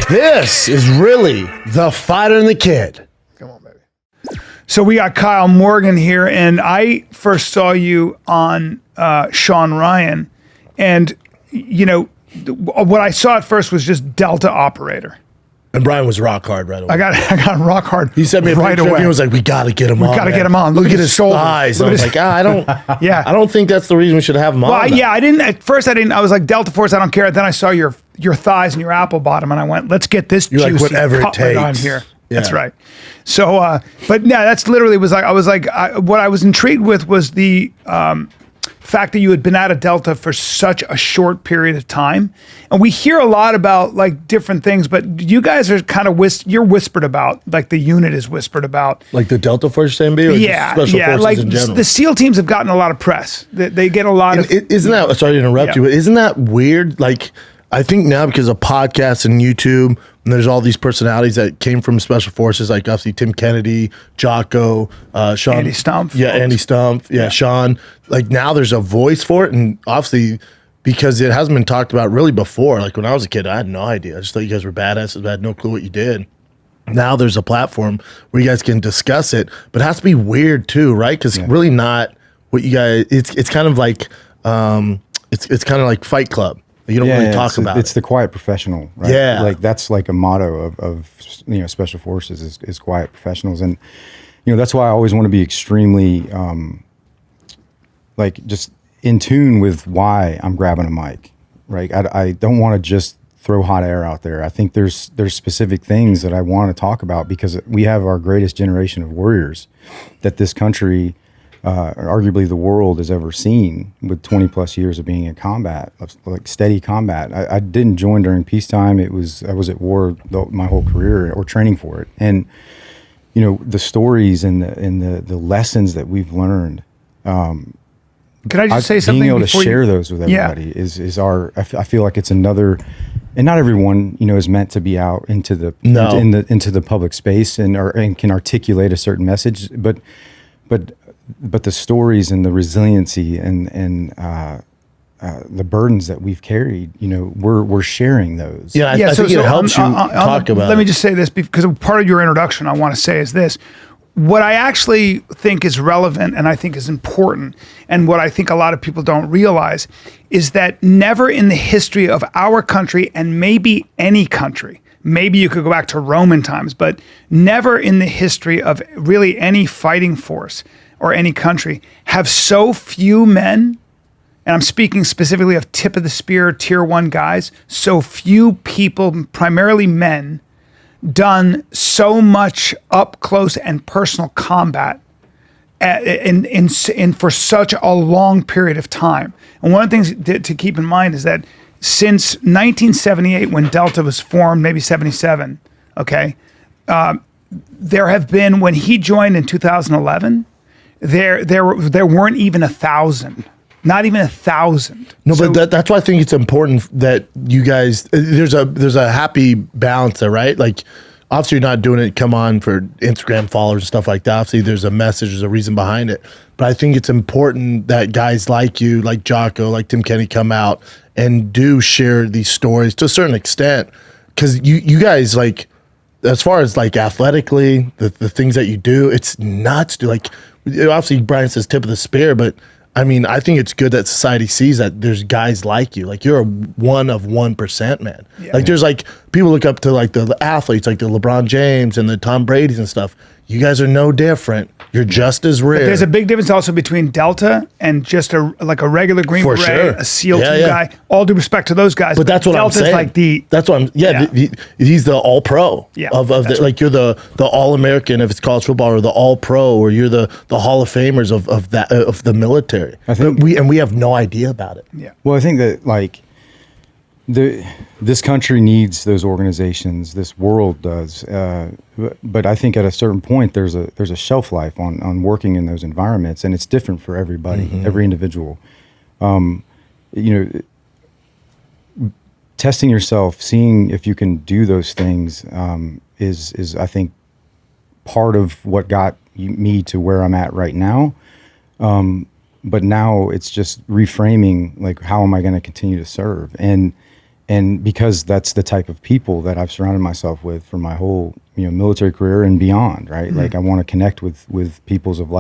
This is really the Fighter and the Kid. Come on, baby. So we got Kyle Morgan here, and I first saw you on Sean Ryan, and what I saw at first was just Delta operator. And Bryan was rock hard right away. I got rock hard. He sent me a right picture. away. He was like, "We got to get him on. We got to get him on. Look at his shoulders. Thighs." I was like, I don't. Yeah. I don't think that's the reason we should have him on. Well, yeah, I didn't. At first, I didn't. I was like, Delta Force, I don't care. Then I saw your thighs and your apple bottom, and I went, let's get this You're juicy like, whatever it cutlet on takes. here. Yeah. That's right. So, but yeah, that's literally what I was intrigued with was the fact that you had been out of Delta for such a short period of time. And we hear a lot about like different things, but you guys are kind of you're whispered about, like the unit is whispered about. Like the Delta Force SMB or Special Forces like in general? the SEAL teams have gotten a lot of press. They get a lot of... Isn't that, sorry to interrupt you, but isn't that weird? Like, I think now because of podcasts and YouTube, and there's all these personalities that came from Special Forces, like obviously Tim Kennedy, Jocko, Sean. Andy Stumpf. Yeah, Andy Stumpf. Yeah, Sean. Like now there's a voice for it, and obviously because it hasn't been talked about really before. Like when I was a kid, I had no idea. I just thought you guys were badasses. I had no clue what you did. Now there's a platform where you guys can discuss it, but it has to be weird too, right? Because really not what you guys. It's kind of like it's kind of like Fight Club. You don't really talk about it. It's the quiet professional, right? Yeah. Like that's like a motto of Special Forces is quiet professionals. And, that's why I always want to be extremely, like just in tune with why I'm grabbing a mic, right? I don't want to just throw hot air out there. I think there's specific things that I want to talk about because we have our greatest generation of warriors that this country, arguably the world has ever seen with 20 plus years of being in combat, like steady combat. I didn't join during peacetime. I was at war my whole career or training for it. And, the stories and the lessons that we've learned. Could I just say something? Being able to share those with everybody is our, I feel like it's another, and not everyone, is meant to be out into the, into the public space and can articulate a certain message, but the stories and the resiliency and the burdens that we've carried, we're sharing those. Yeah, I think it helps you talk about it. Let me just say this, because part of your introduction I want to say is this. What I actually think is relevant and I think is important, and what I think a lot of people don't realize, is that never in the history of our country, and maybe any country, maybe you could go back to Roman times, but never in the history of really any fighting force or any country have so few men, and I'm speaking specifically of tip of the spear, tier 1 guys, so few people, primarily men, done so much up close and personal combat in for such a long period of time. And one of the things to keep in mind is that since 1978, when Delta was formed, maybe 77, there have been, when he joined in 2011, there weren't even 1,000. Not even 1,000. No, so, but that's why I think it's important that you guys, there's a happy balance there, right? Like, obviously you're not doing it, come on, for Instagram followers and stuff like that. Obviously there's a message, there's a reason behind it. But I think it's important that guys like you, like Jocko, like Tim Kenny come out and do share these stories to a certain extent. Because you guys, like, as far as like athletically, the things that you do, it's nuts. Like, obviously Bryan says tip of the spear, but I mean, I think it's good that society sees that there's guys like you. Like, you're a 1 of 1%, man. Yeah. Like, there's like, people look up to like the athletes, like the LeBron James and the Tom Brady's and stuff. You guys are no different. You're just as rare. But there's a big difference also between Delta and just a regular Green Beret, a SEAL team guy. All due respect to those guys. But that's what Delta's I'm saying. Like that's what I'm. He's the all pro. Yeah, of the, right. Like, you're the all American if it's college football, or the all pro, or you're the Hall of Famers of the military. I think we have no idea about it. Yeah. Well, I think that like this country needs those organizations. This world does. But I think at a certain point, there's a shelf life on working in those environments, and it's different for everybody, every individual. Testing yourself, seeing if you can do those things, is I think part of what got me to where I'm at right now. But now it's just reframing, like, how am I going to continue to serve? And and because that's the type of people that I've surrounded myself with for my whole, military career and beyond, right? Like I want to connect with people of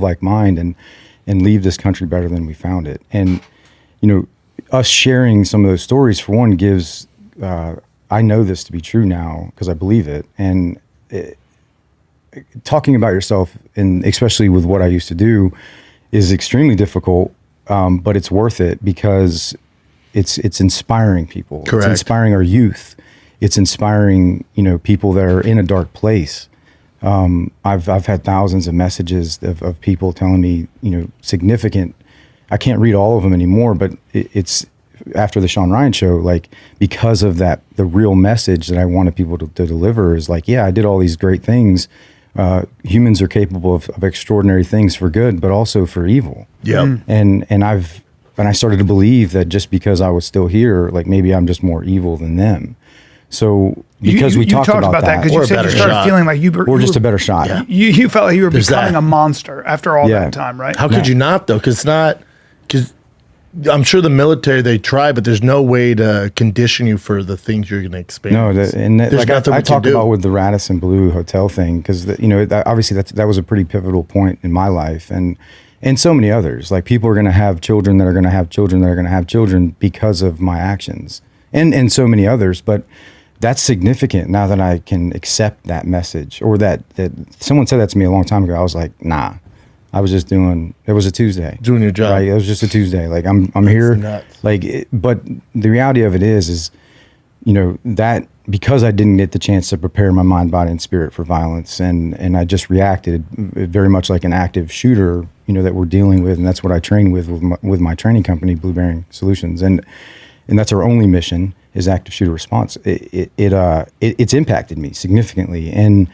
like mind and leave this country better than we found it. And, us sharing some of those stories, for one, gives, I know this to be true now because I believe it. And talking about yourself, and especially with what I used to do, is extremely difficult, but it's worth it because it's inspiring people. Correct. It's inspiring our youth. It's inspiring, people that are in a dark place. I've had thousands of messages of people telling me, significant. I can't read all of them anymore, but it's after the Sean Ryan show, like, because of that, the real message that I wanted people to deliver is like, yeah, I did all these great things. Humans are capable of extraordinary things for good, but also for evil. Yeah. And I started to believe that just because I was still here, like maybe I'm just more evil than them. So because we talked about that, because you said you started feeling like you were, or just a better shot. Yeah. You felt like you were becoming a monster after all that time, right? How could you not though? Because I'm sure the military, they try, but there's no way to condition you for the things you're going to experience. No, like I talk about with the Radisson Blue Hotel thing, because obviously that was a pretty pivotal point in my life, and so many others. Like people are going to have children that are going to have children that are going to have children because of my actions, and so many others. But that's significant now that I can accept that message, or that someone said that to me a long time ago. I was like, nah. I was just it was a Tuesday. Doing your job. Right? It was just a Tuesday. Like I'm here. Nuts. But the reality of it is, that because I didn't get the chance to prepare my mind, body, and spirit for violence, and I just reacted very much like an active shooter, that we're dealing with, and that's what I train with my training company, Blue Bearing Solutions, and that's our only mission is active shooter response. It's impacted me significantly, and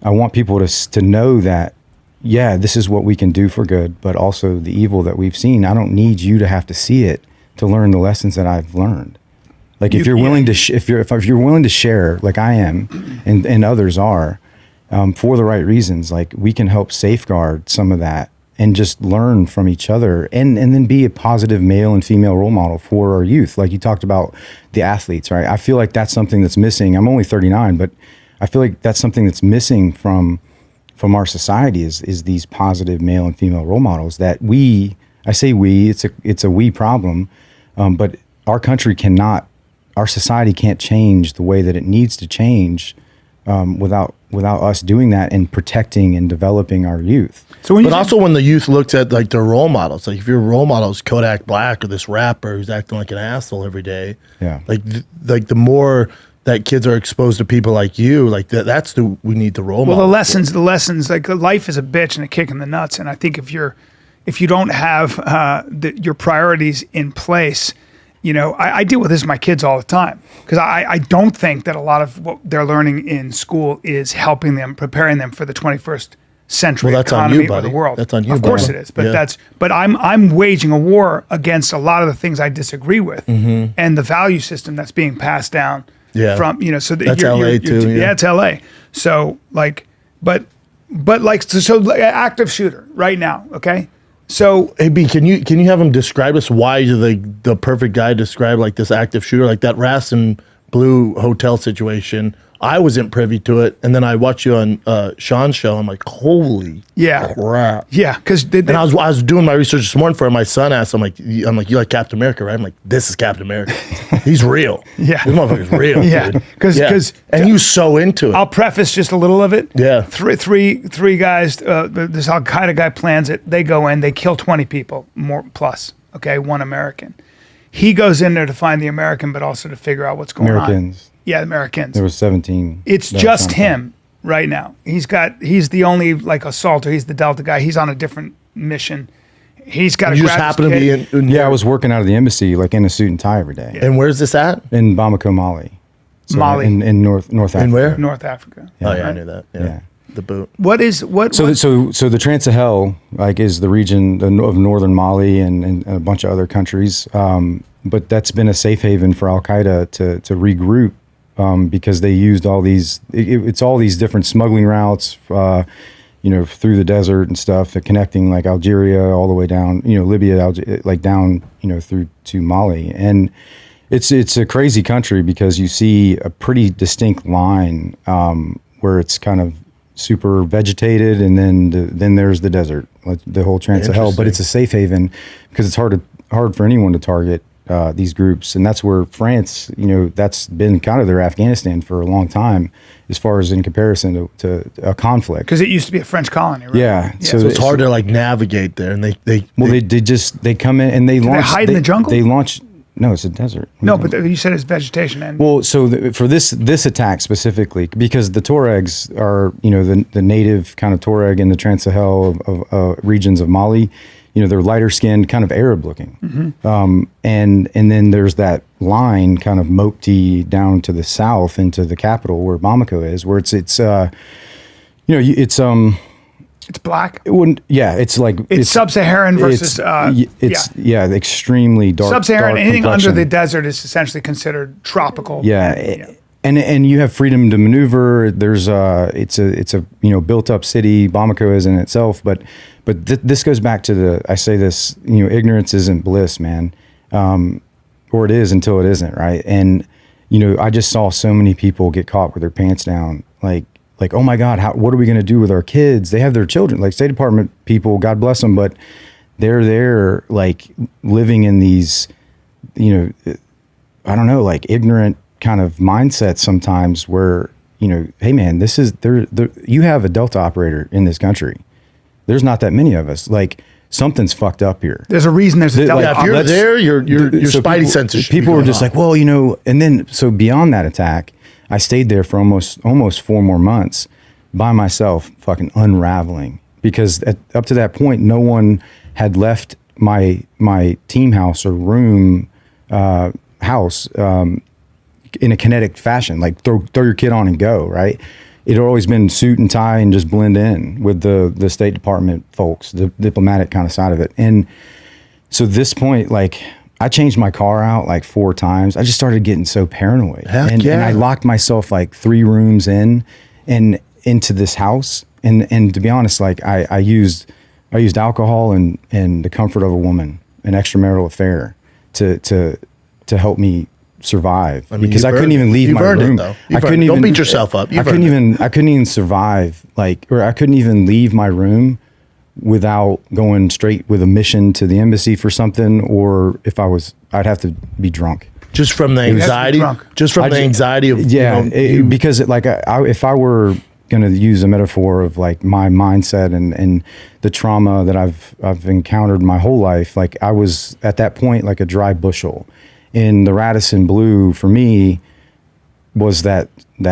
I want people to know that. Yeah, this is what we can do for good, but also the evil that we've seen. I don't need you to have to see it to learn the lessons that I've learned. Like if you're willing to, if you're willing to share, like I am, and others are, for the right reasons, like we can help safeguard some of that and just learn from each other, and then be a positive male and female role model for our youth. Like you talked about the athletes, right? I feel like that's something that's missing. I'm only 39, but I feel like that's something that's missing from our society is these positive male and female role models that I say it's a we problem, but our society can't change the way that it needs to change without us doing that and protecting and developing our youth. So when the youth looks at like their role models, like if your role model is Kodak Black or this rapper who's acting like an asshole every day, like the more that kids are exposed to people like you, like that's we need the role model. Well, the lessons, like life is a bitch and a kick in the nuts. And I think if you don't have your priorities in place, I deal with this with my kids all the time, because I don't think that a lot of what they're learning in school is helping them, preparing them for the 21st century economy of the world. That's on you, Of course it is, but but I'm waging a war against a lot of the things I disagree with, and the value system that's being passed down. From so that's LA too. Yeah, it's LA. So like, but like like active shooter right now. Okay, so hey B, can you have him describe us why the perfect guy to describe like this active shooter, like that Radisson Blue Hotel situation? I wasn't privy to it, and then I watched you on Sean's show. I'm like, holy crap! Yeah, because I was doing my research this morning for my son. Asked, I'm like, you like Captain America, right? I'm like, this is Captain America. He's real. Yeah, this motherfucker's real. Yeah, because and you so into it. I'll preface just a little of it. Yeah, three guys. This Al Qaeda guy plans it. They go in. They kill 20 people more plus. Okay, one American. He goes in there to find the American, but also to figure out what's going on. Yeah, Americans. There was 17. It's just him right now. He's the only like assaulter. He's the Delta guy. He's on a different mission. He's got you just happen to be in I was working out of the embassy, like in a suit and tie every day. Yeah. And where's this at? In Bamako, Mali. So Mali. In North Africa. In where? North Africa. Yeah. Oh yeah, I knew that. Yeah. The boot. So the Trans-Sahel like is the region of northern Mali and a bunch of other countries, but that's been a safe haven for Al Qaeda to regroup. Because they used all these, it's all these different smuggling routes, through the desert and stuff, connecting like Algeria all the way down, Libya, like down, through to Mali. And It's a crazy country because you see a pretty distinct line where it's kind of super vegetated, and then there's the desert, like the whole Trans-Sahel. But it's a safe haven because it's hard for anyone to target these groups, and that's where France, that's been kind of their Afghanistan for a long time, as far as in comparison to a conflict. Because it used to be a French colony, right? Yeah. So it's hard to like navigate there, and they come in and they launch. They hide in the jungle. They launch. No, it's a desert. No, but you said it's vegetation. And well, so for this attack specifically, because the Tuaregs are, the native kind of Tuareg in the Trans-Sahel of regions of Mali, they're lighter skinned, kind of Arab looking. Mm-hmm. And then there's that line kind of Mopti down to the south into the capital where Bamako is, where it's black. It wouldn't. Yeah, it's like it's sub-Saharan versus. Extremely dark. Sub-Saharan. Dark anything complexion. under the desert is essentially considered tropical. Yeah, and you have freedom to maneuver. There's it's a built up city. Bamako is in itself, but this goes back to I say this. Ignorance isn't bliss, man, or it is until it isn't, right? And I just saw so many people get caught with their pants down, like, oh my God, what are we going to do with our kids? They have their children, like State Department people, God bless them, but they're there, like living in these, I don't know, like ignorant kind of mindsets sometimes where, hey man, you have a Delta operator in this country. There's not that many of us. Like something's fucked up here. There's a reason there's a Delta operator. If you're there, your spidey sensors. People were just like, well, and then so beyond that attack, I stayed there for almost 4 more months by myself, fucking unraveling, because up to that point, no one had left my team house or room house in a kinetic fashion, like throw your kid on and go, right? It had always been suit and tie and just blend in with the State Department folks, the diplomatic kind of side of it. And so this point, like, I changed my car out like 4 times. I just started getting so paranoid. And I locked myself like 3 rooms in and into this house. And to be honest, like I used alcohol and the comfort of a woman, an extramarital affair to help me survive. Because I couldn't even leave my room. Don't beat yourself up. I couldn't even survive, or I couldn't even leave my room without going straight with a mission to the embassy for something, or if I'd have to be drunk. Just from the anxiety? Just from the anxiety of... Yeah, because if I were going to use a metaphor of like my mindset and the trauma that I've encountered my whole life, like I was at that point like a dry bushel. And the Radisson Blue for me was that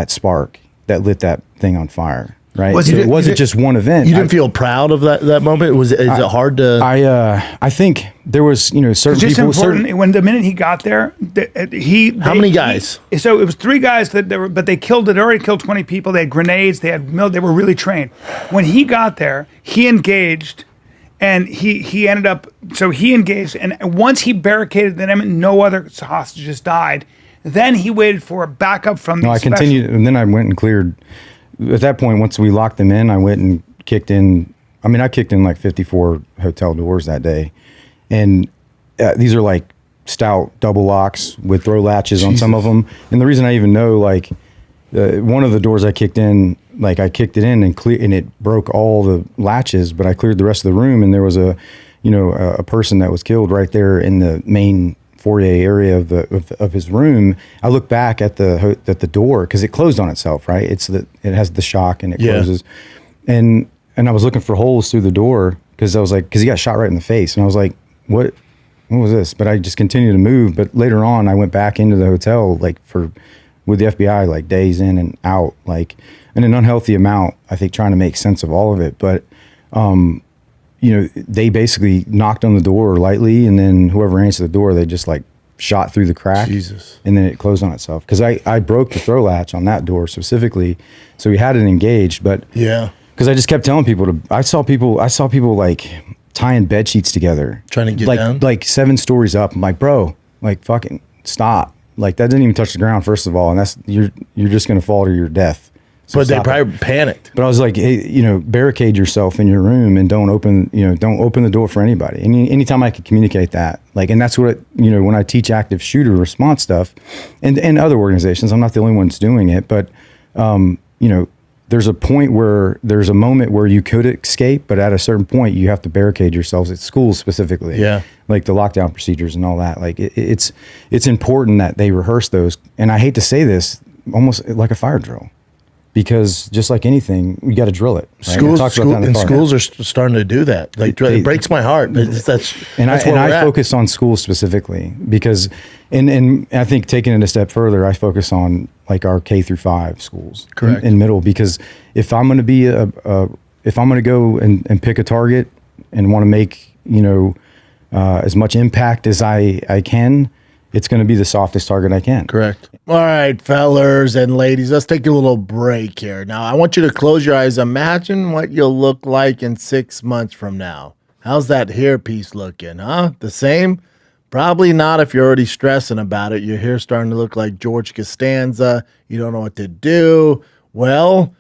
spark that lit that thing on fire. Right. It wasn't just one event. You didn't feel proud of that moment? Is it hard to? I think there was, certain people. When the minute he got there, How many guys? So it was 3 guys but they already killed 20 people. They had grenades. They were really trained. When he got there, he engaged, and he ended up. So he engaged, and once he barricaded them, no other hostages died. Then he waited for a backup from. No, I continued, and then I went and cleared. At that point, once we locked them in, I went and kicked in. I kicked in like 54 hotel doors that day. And these are like stout double locks with throw latches on some of them. And the reason I even know, like, one of the doors I kicked in, like I kicked it in and it broke all the latches, but I cleared the rest of the room. And there was a person that was killed right there in the main foyer area of his room. I look back at the door because it closed on itself, right? It has the shock and it closes, and I was looking for holes through the door because he got shot right in the face, and I was like, what was this? But I just continued to move. But later on, I went back into the hotel with the FBI, like days in and out, like in an unhealthy amount. I think trying to make sense of all of it, but. They basically knocked on the door lightly, and then whoever answered the door, they just like shot through the crack. Jesus. And then it closed on itself. Because I broke the throw latch on that door specifically, so we had it engaged. But yeah, because I just kept telling people I saw people like tying bed sheets together, trying to get down, like 7 stories up. I'm like, bro, like fucking stop. Like that didn't even touch the ground, first of all, and that's you're just gonna fall to your death. So But they stop it. probably panicked. But I was like, hey, you know, barricade yourself in your room and don't open the door for anybody. And anytime I could communicate that, like, and that's what, you know, when I teach active shooter response stuff and other organizations, I'm not the only ones doing it, but, you know, there's a moment where you could escape, but at a certain point you have to barricade yourselves at schools specifically. Yeah. Like the lockdown procedures and all that. Like it's important that they rehearse those. And I hate to say this, almost like a fire drill. Because just like anything, you got to drill it. Right? Schools are starting to do that. Like it breaks my heart. That's I focus on schools specifically because, and I think taking it a step further, I focus on like our K through 5 schools, correct, in middle. Because if I'm going to be if I'm going to go and pick a target and want to make, you know, as much impact as I can, it's going to be the softest target I can. Correct. All right, fellers and ladies, let's take a little break here. Now, I want you to close your eyes. Imagine what you'll look like in 6 months from now. How's that hair piece looking, huh? The same? Probably not if you're already stressing about it. Your hair's starting to look like George Costanza. You don't know what to do. Well,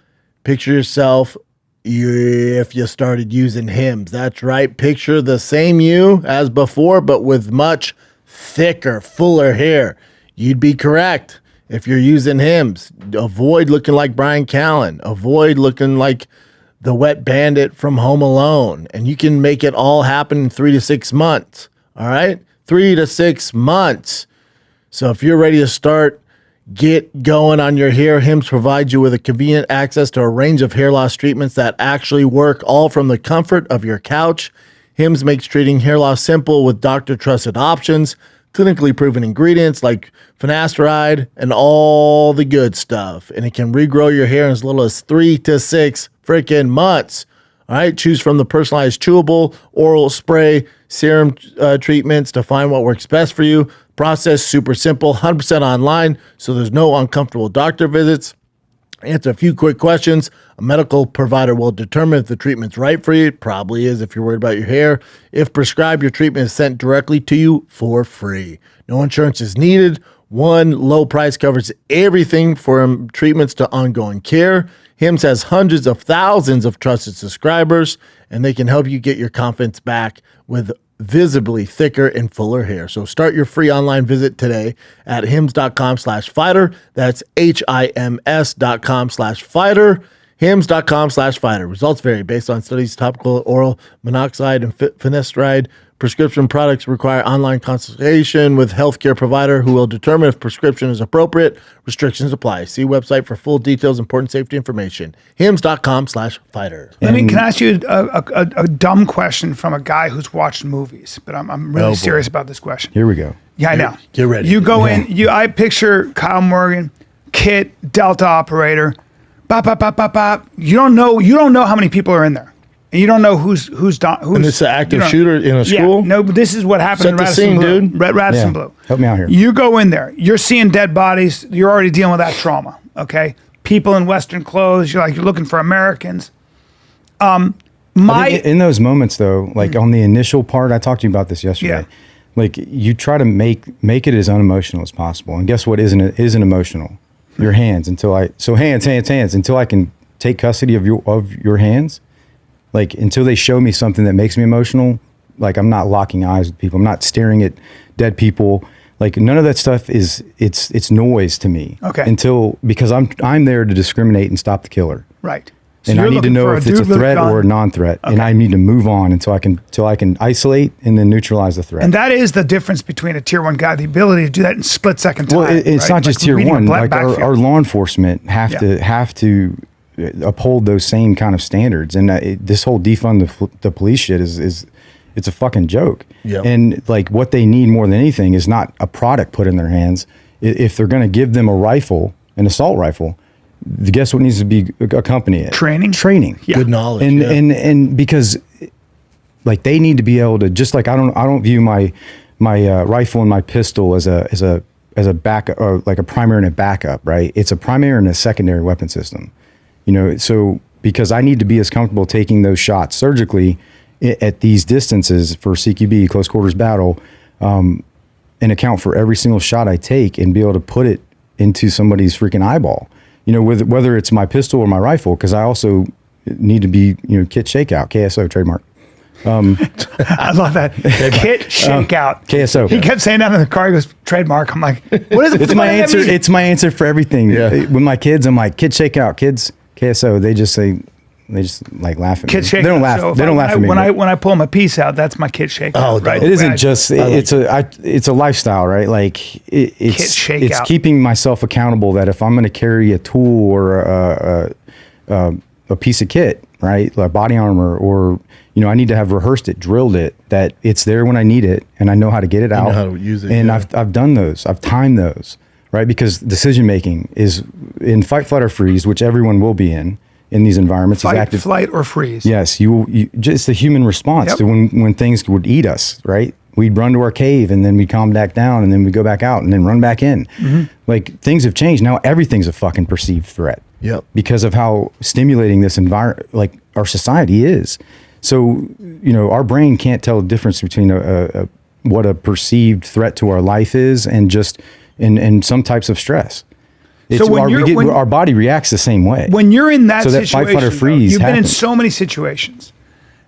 picture yourself if you started using Hims. That's right. Picture the same you as before, but with much thicker, fuller hair. You'd be correct if you're using Hims. Avoid looking like Brian Callen. Avoid looking like the wet bandit from Home Alone. And you can make it all happen in 3 to 6 months. All right? 3 to 6 months. So if you're ready to start, get going on your hair. Hims provides you with a convenient access to a range of hair loss treatments that actually work, all from the comfort of your couch. Hims makes treating hair loss simple with doctor-trusted options, clinically proven ingredients like finasteride and all the good stuff. And it can regrow your hair in as little as 3 to 6 freaking months. All right, choose from the personalized chewable, oral spray, serum treatments to find what works best for you. Process super simple, 100% online, so there's no uncomfortable doctor visits. Answer a few quick questions. A medical provider will determine if the treatment's right for you. It probably is if you're worried about your hair. If prescribed, your treatment is sent directly to you for free. No insurance is needed. One low price covers everything from treatments to ongoing care. Hims has hundreds of thousands of trusted subscribers, and they can help you get your confidence back with visibly thicker and fuller hair. So start your free online visit today at hims.com/fighter. That's HIMS.com/fighter. Hims.com/fighter. Results vary based on studies. Topical oral monoxide and finasteride prescription products require online consultation with healthcare provider who will determine if prescription is appropriate. Restrictions apply. See website for full details, important safety information. Hims.com/fighter. Can I ask you a dumb question from a guy who's watched movies? But I'm really serious about this question. Here we go. Yeah, I know. Get ready. You go in. I picture Kyle Morgan, Kit, Delta operator. Bop, bop, bop, bop, bop. You don't know how many people are in there. And you don't know who's And it's an active shooter in a Yeah, school? no, but this is what happened Set in the Radisson scene, Blue. dude. Radisson Blue. Help me out here. You go in there. You're seeing dead bodies. You're already dealing with that trauma. Okay, people in Western clothes. You're looking for Americans. I think in those moments though, like on the initial part, I talked to you about this yesterday. Yeah. Like you try to make it as unemotional as possible. And guess what isn't emotional? Your hands until I can take custody of your hands. Like until they show me something that makes me emotional, like I'm not locking eyes with people. I'm not staring at dead people. Like none of that stuff it's noise to me. Okay. Because I'm there to discriminate and stop the killer. Right. So And I you're need to looking know for if it's a dude with threat gun. or a non-threat, and I need to move on until I can isolate and then neutralize the threat. And that is the difference between a tier 1 guy, the ability to do that in split second time. Well, it's right? not just tier reading a 1. Like backfield. our law enforcement have to uphold those same kind of standards. And this whole defund the police shit is it's a fucking joke. Yep. And like what they need more than anything is not a product put in their hands. If they're going to give them a rifle, an assault rifle, guess what needs to be accompany it? Training. Yeah. Good knowledge. And because like they need to be able to, just like I don't view my rifle and my pistol as a backup, or like a primary and a backup, right? It's a primary and a secondary weapon system. You know, so because I need to be as comfortable taking those shots surgically at these distances for CQB, close quarters battle, and account for every single shot I take and be able to put it into somebody's freaking eyeball. whether it's my pistol or my rifle, because I also need to be, kit shakeout, KSO trademark. I love that. Kit shakeout. KSO. He kept saying that in the car. He goes, trademark. I'm like, what is it? It's my answer. It's my answer for everything. Yeah. With my kids, I'm like, kit shakeout, kids, KSO. They just like laugh at me. Kit shakeout. They don't laugh. So they don't laugh at me. When I pull my piece out, that's my kit shakeout. Oh, right. It isn't just. It's a lifestyle, right? Like it's keeping myself accountable. That if I'm going to carry a tool or a piece of kit, right, like body armor, or I need to have rehearsed it, drilled it, that it's there when I need it, and I know how to get it out. You know how to use it. And I've done those. I've timed those, right? Because decision making is in fight, flight, or freeze, which everyone will be in these environments. Fight, is active. flight, or freeze. Yes, you just the human response to when things would eat us, right? We'd run to our cave, and then we'd calm back down, and then we'd go back out, and then run back in. Mm-hmm. Like, things have changed. Now everything's a fucking perceived threat. Yep. Because of how stimulating this environment, like our society is. So, our brain can't tell the difference between what a perceived threat to our life is and just in some types of stress. So our body reacts the same way. When you're in that situation, fight, flight, or freeze you've been in happens. so many situations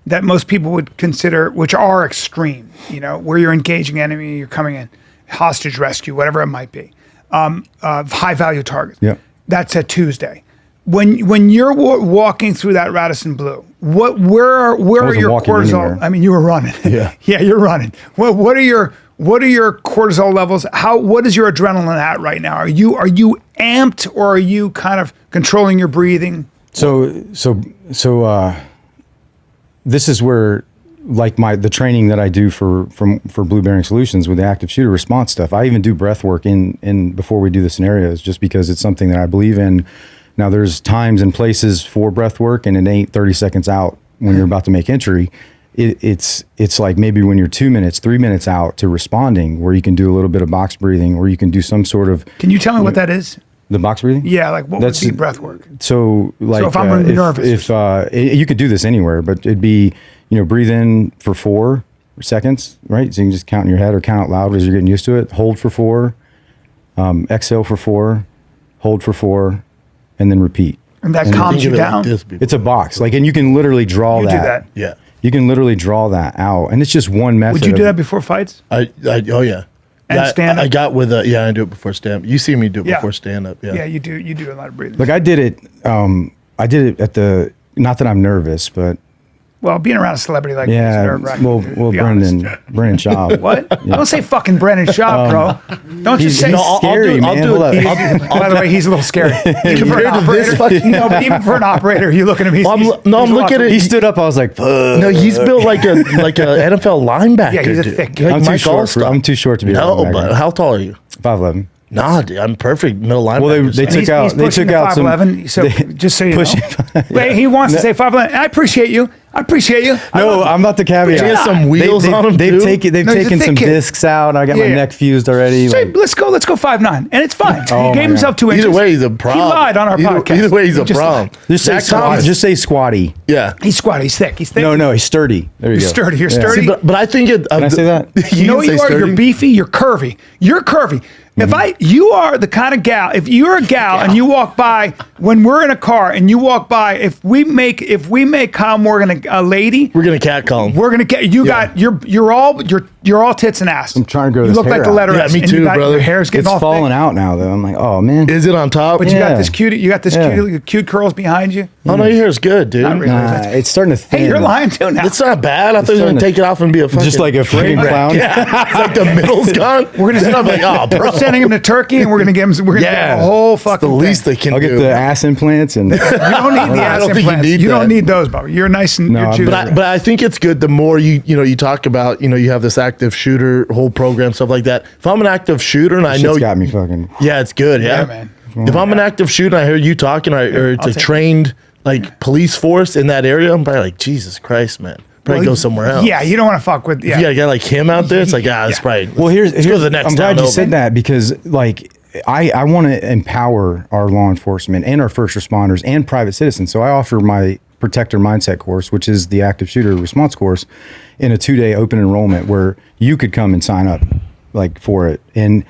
that most people would consider, which are extreme, where you're engaging enemy, you're coming in, hostage rescue, whatever it might be, high value targets. Yeah. That's a Tuesday. When you're walking through that Radisson Blue, where are your cortisol? Anywhere. I mean, you were running. Yeah. Yeah, you're running. Well, what are your cortisol levels? What is your adrenaline at right now? Are you amped, or are you kind of controlling your breathing? So this is where, like, the training that I do for Blue Bearing Solutions with the active shooter response stuff, I even do breath work in before we do the scenarios, just because it's something that I believe in. Now, there's times and places for breath work, and it ain't 30 seconds out when you're about to make entry. It's like maybe when you're 2 minutes, 3 minutes out to responding, where you can do a little bit of box breathing, or you can do some sort of. Can you tell me what that is? The box breathing? Yeah, like what would be breath work? So, like, if I'm nervous, you could do this anywhere, but it'd be, breathe in for 4 seconds, right? So you can just count in your head or count out loud as you're getting used to it. Hold for 4, exhale for 4, hold for 4, and then repeat. And that calms you down? It's a box, and you can literally draw that. You do that? Yeah. You can literally draw that out, and it's just one method. Would you do that before fights? Oh yeah. And stand up? I got with I do it before stand up. You see me do it before stand up. Yeah. Yeah, you do a lot of breathing. Like, I did it at the, not that I'm nervous, but. Well, being around a celebrity like yeah, this is nerve-wracking. well, Brendan Schaub. What? Yeah. Don't say fucking Brendan Schaub, bro. Don't just say. He's scary, man. By the way, he's a little scary. Even for an operator, but even for an operator, you looking at him. I'm looking at it. He stood up. I was like, no, he's built like a NFL linebacker. Yeah, he's a thick. Like I'm too short to be. No, but how tall are you? 5'11". Nah, dude, I'm perfect middle linebacker. Well, they took out. They took out 5'11", some. So just so you know, wait, he wants to say 5'11". I appreciate you. No, I'm not the caveat. He has some wheels on him. They've too. taken some discs out. I got my neck fused already. So let's go 5'9", and it's fine. He gave himself 2 inches. Either way, he's a problem. He lied on our podcast. Either way, he's a problem. Just say squatty. Yeah, he's squatty. He's thick. No, he's sturdy. There you go. Sturdy. You're sturdy. See, but I think it. Can I say that? You know what you are? Sturdy? You're beefy. You're curvy. You are the kind of gal, if you're a gal and you walk by, when we're in a car and you walk by, if we make Kyle Morgan a lady, we're gonna catcall him. We're gonna get you're all tits and ass. I'm trying to grow You this look hair like the letter out. S. Yeah, me too, brother. Your hair's getting It's all falling thick. out now, though. I'm like, oh man. Is it on top? But you got this cute curls behind you. Oh no, your hair's good, dude. Not really. It's starting to thin. Hey, you're lying too now. It's not bad. I thought you were gonna take it off and be a fucking just like a freaking clown. Yeah, it's like the middle's gone. We're gonna. I'm like, oh, bro. We're sending him to Turkey, and we're gonna give him. We're gonna get a whole fucking. The least they can I'll do. get the ass implants and. You don't need the ass don't think you implants. need You don't that. need those, Bobby. You're nice and you're juicy. But I think it's good. The more you talk about, you have this active shooter whole program, stuff like that. If I'm an active shooter and I know, Shit's got me fucking. yeah, it's good. Yeah, man. If I'm an active shooter and I hear you talking, or it's a trained like police force in that area, I'm probably like, Jesus Christ, man. Probably go somewhere else. Yeah, you don't want to fuck with. Yeah, If you got a guy like him out there, it's like, it's probably. Well, here's go to the next I'm glad town you over. said that, because like I want to empower our law enforcement and our first responders and private citizens. So I offer my Protector Mindset course, which is the active shooter response course, in a 2-day open enrollment where you could come and sign up like for it. And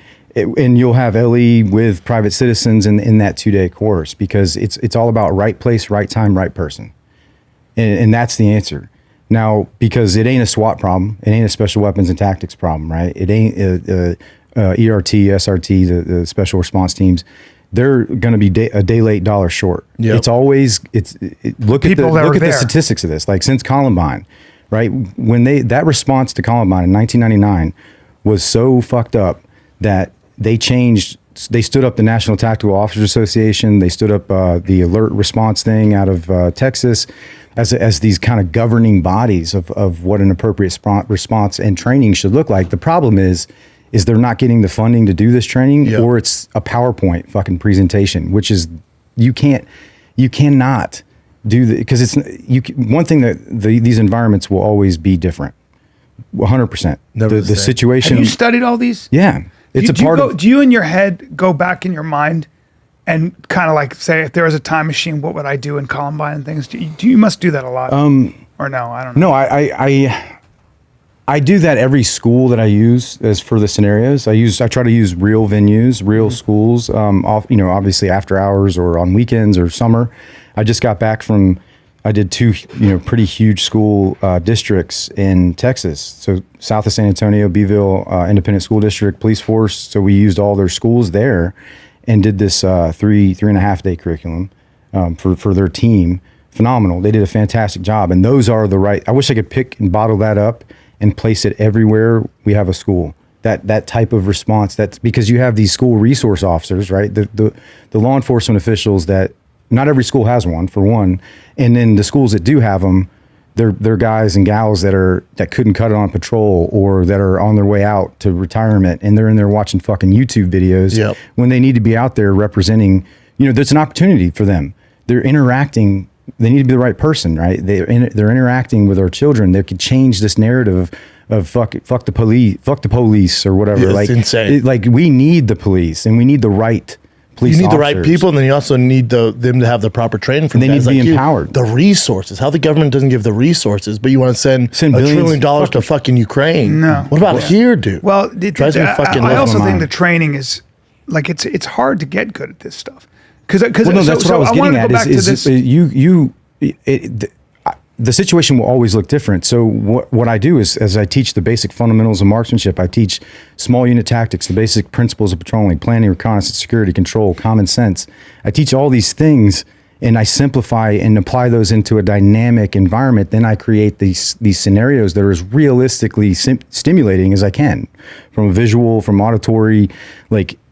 And you'll have LE with private citizens in that 2-day course, because it's all about right place, right time, right person. And that's the answer. Now, because it ain't a SWAT problem, it ain't a special weapons and tactics problem, right? It ain't ERT, SRT, the special response teams. They're going to be a day late, dollar short. Yep. It's always look at the statistics of this. Like since Columbine, right? When that response to Columbine in 1999 was so fucked up that they stood up the National Tactical Officers Association. They stood up the alert response thing out of Texas as these kind of governing bodies of what an appropriate response and training should look like. The problem is they're not getting the funding to do this training, or it's a PowerPoint fucking presentation, which is you cannot do that, because one thing that these environments will always be different. 100%. The situation. Have you studied all these? Yeah. Do you in your head go back in your mind and kind of like say, if there was a time machine, what would I do in Columbine and things? You must do that a lot. Or no, I don't know. No, I do that every school that I use as for the scenarios. I try to use real venues, real schools, obviously after hours or on weekends or summer. I just got back I did 2, pretty huge school districts in Texas. So south of San Antonio, Beeville Independent School District, police force. So we used all their schools there and did this 3.5 day curriculum for their team. Phenomenal. They did a fantastic job. And those are I wish I could pick and bottle that up and place it everywhere we have a school. That type of response, that's because you have these school resource officers, right? The law enforcement officials that, not every school has one, for one. And then the schools that do have them, they're guys and gals that couldn't cut it on patrol, or that are on their way out to retirement, and they're in there watching fucking YouTube videos when they need to be out there representing. There's an opportunity for them. They're interacting. They need to be the right person, right? They're interacting with our children. They could change this narrative of fuck the police, or whatever. Yeah, it's insane. We need the police, and we need the right police You need officers. the right people, and then you also need them to have the proper training from They need guys to be like empowered. The resources. How the government doesn't give the resources, but you want to send $1 billions trillion to fucking Ukraine. No. What about here, dude? Well, Drives me fucking I nuts. also my think mind. the training is like it's hard to get good at this stuff. Because That's what I was getting at. The situation will always look different. So what I do is, as I teach the basic fundamentals of marksmanship, I teach small unit tactics, the basic principles of patrolling, planning, reconnaissance, security, control, common sense. I teach all these things, and I simplify and apply those into a dynamic environment. Then I create these scenarios that are as realistically stimulating as I can, from a visual, from auditory,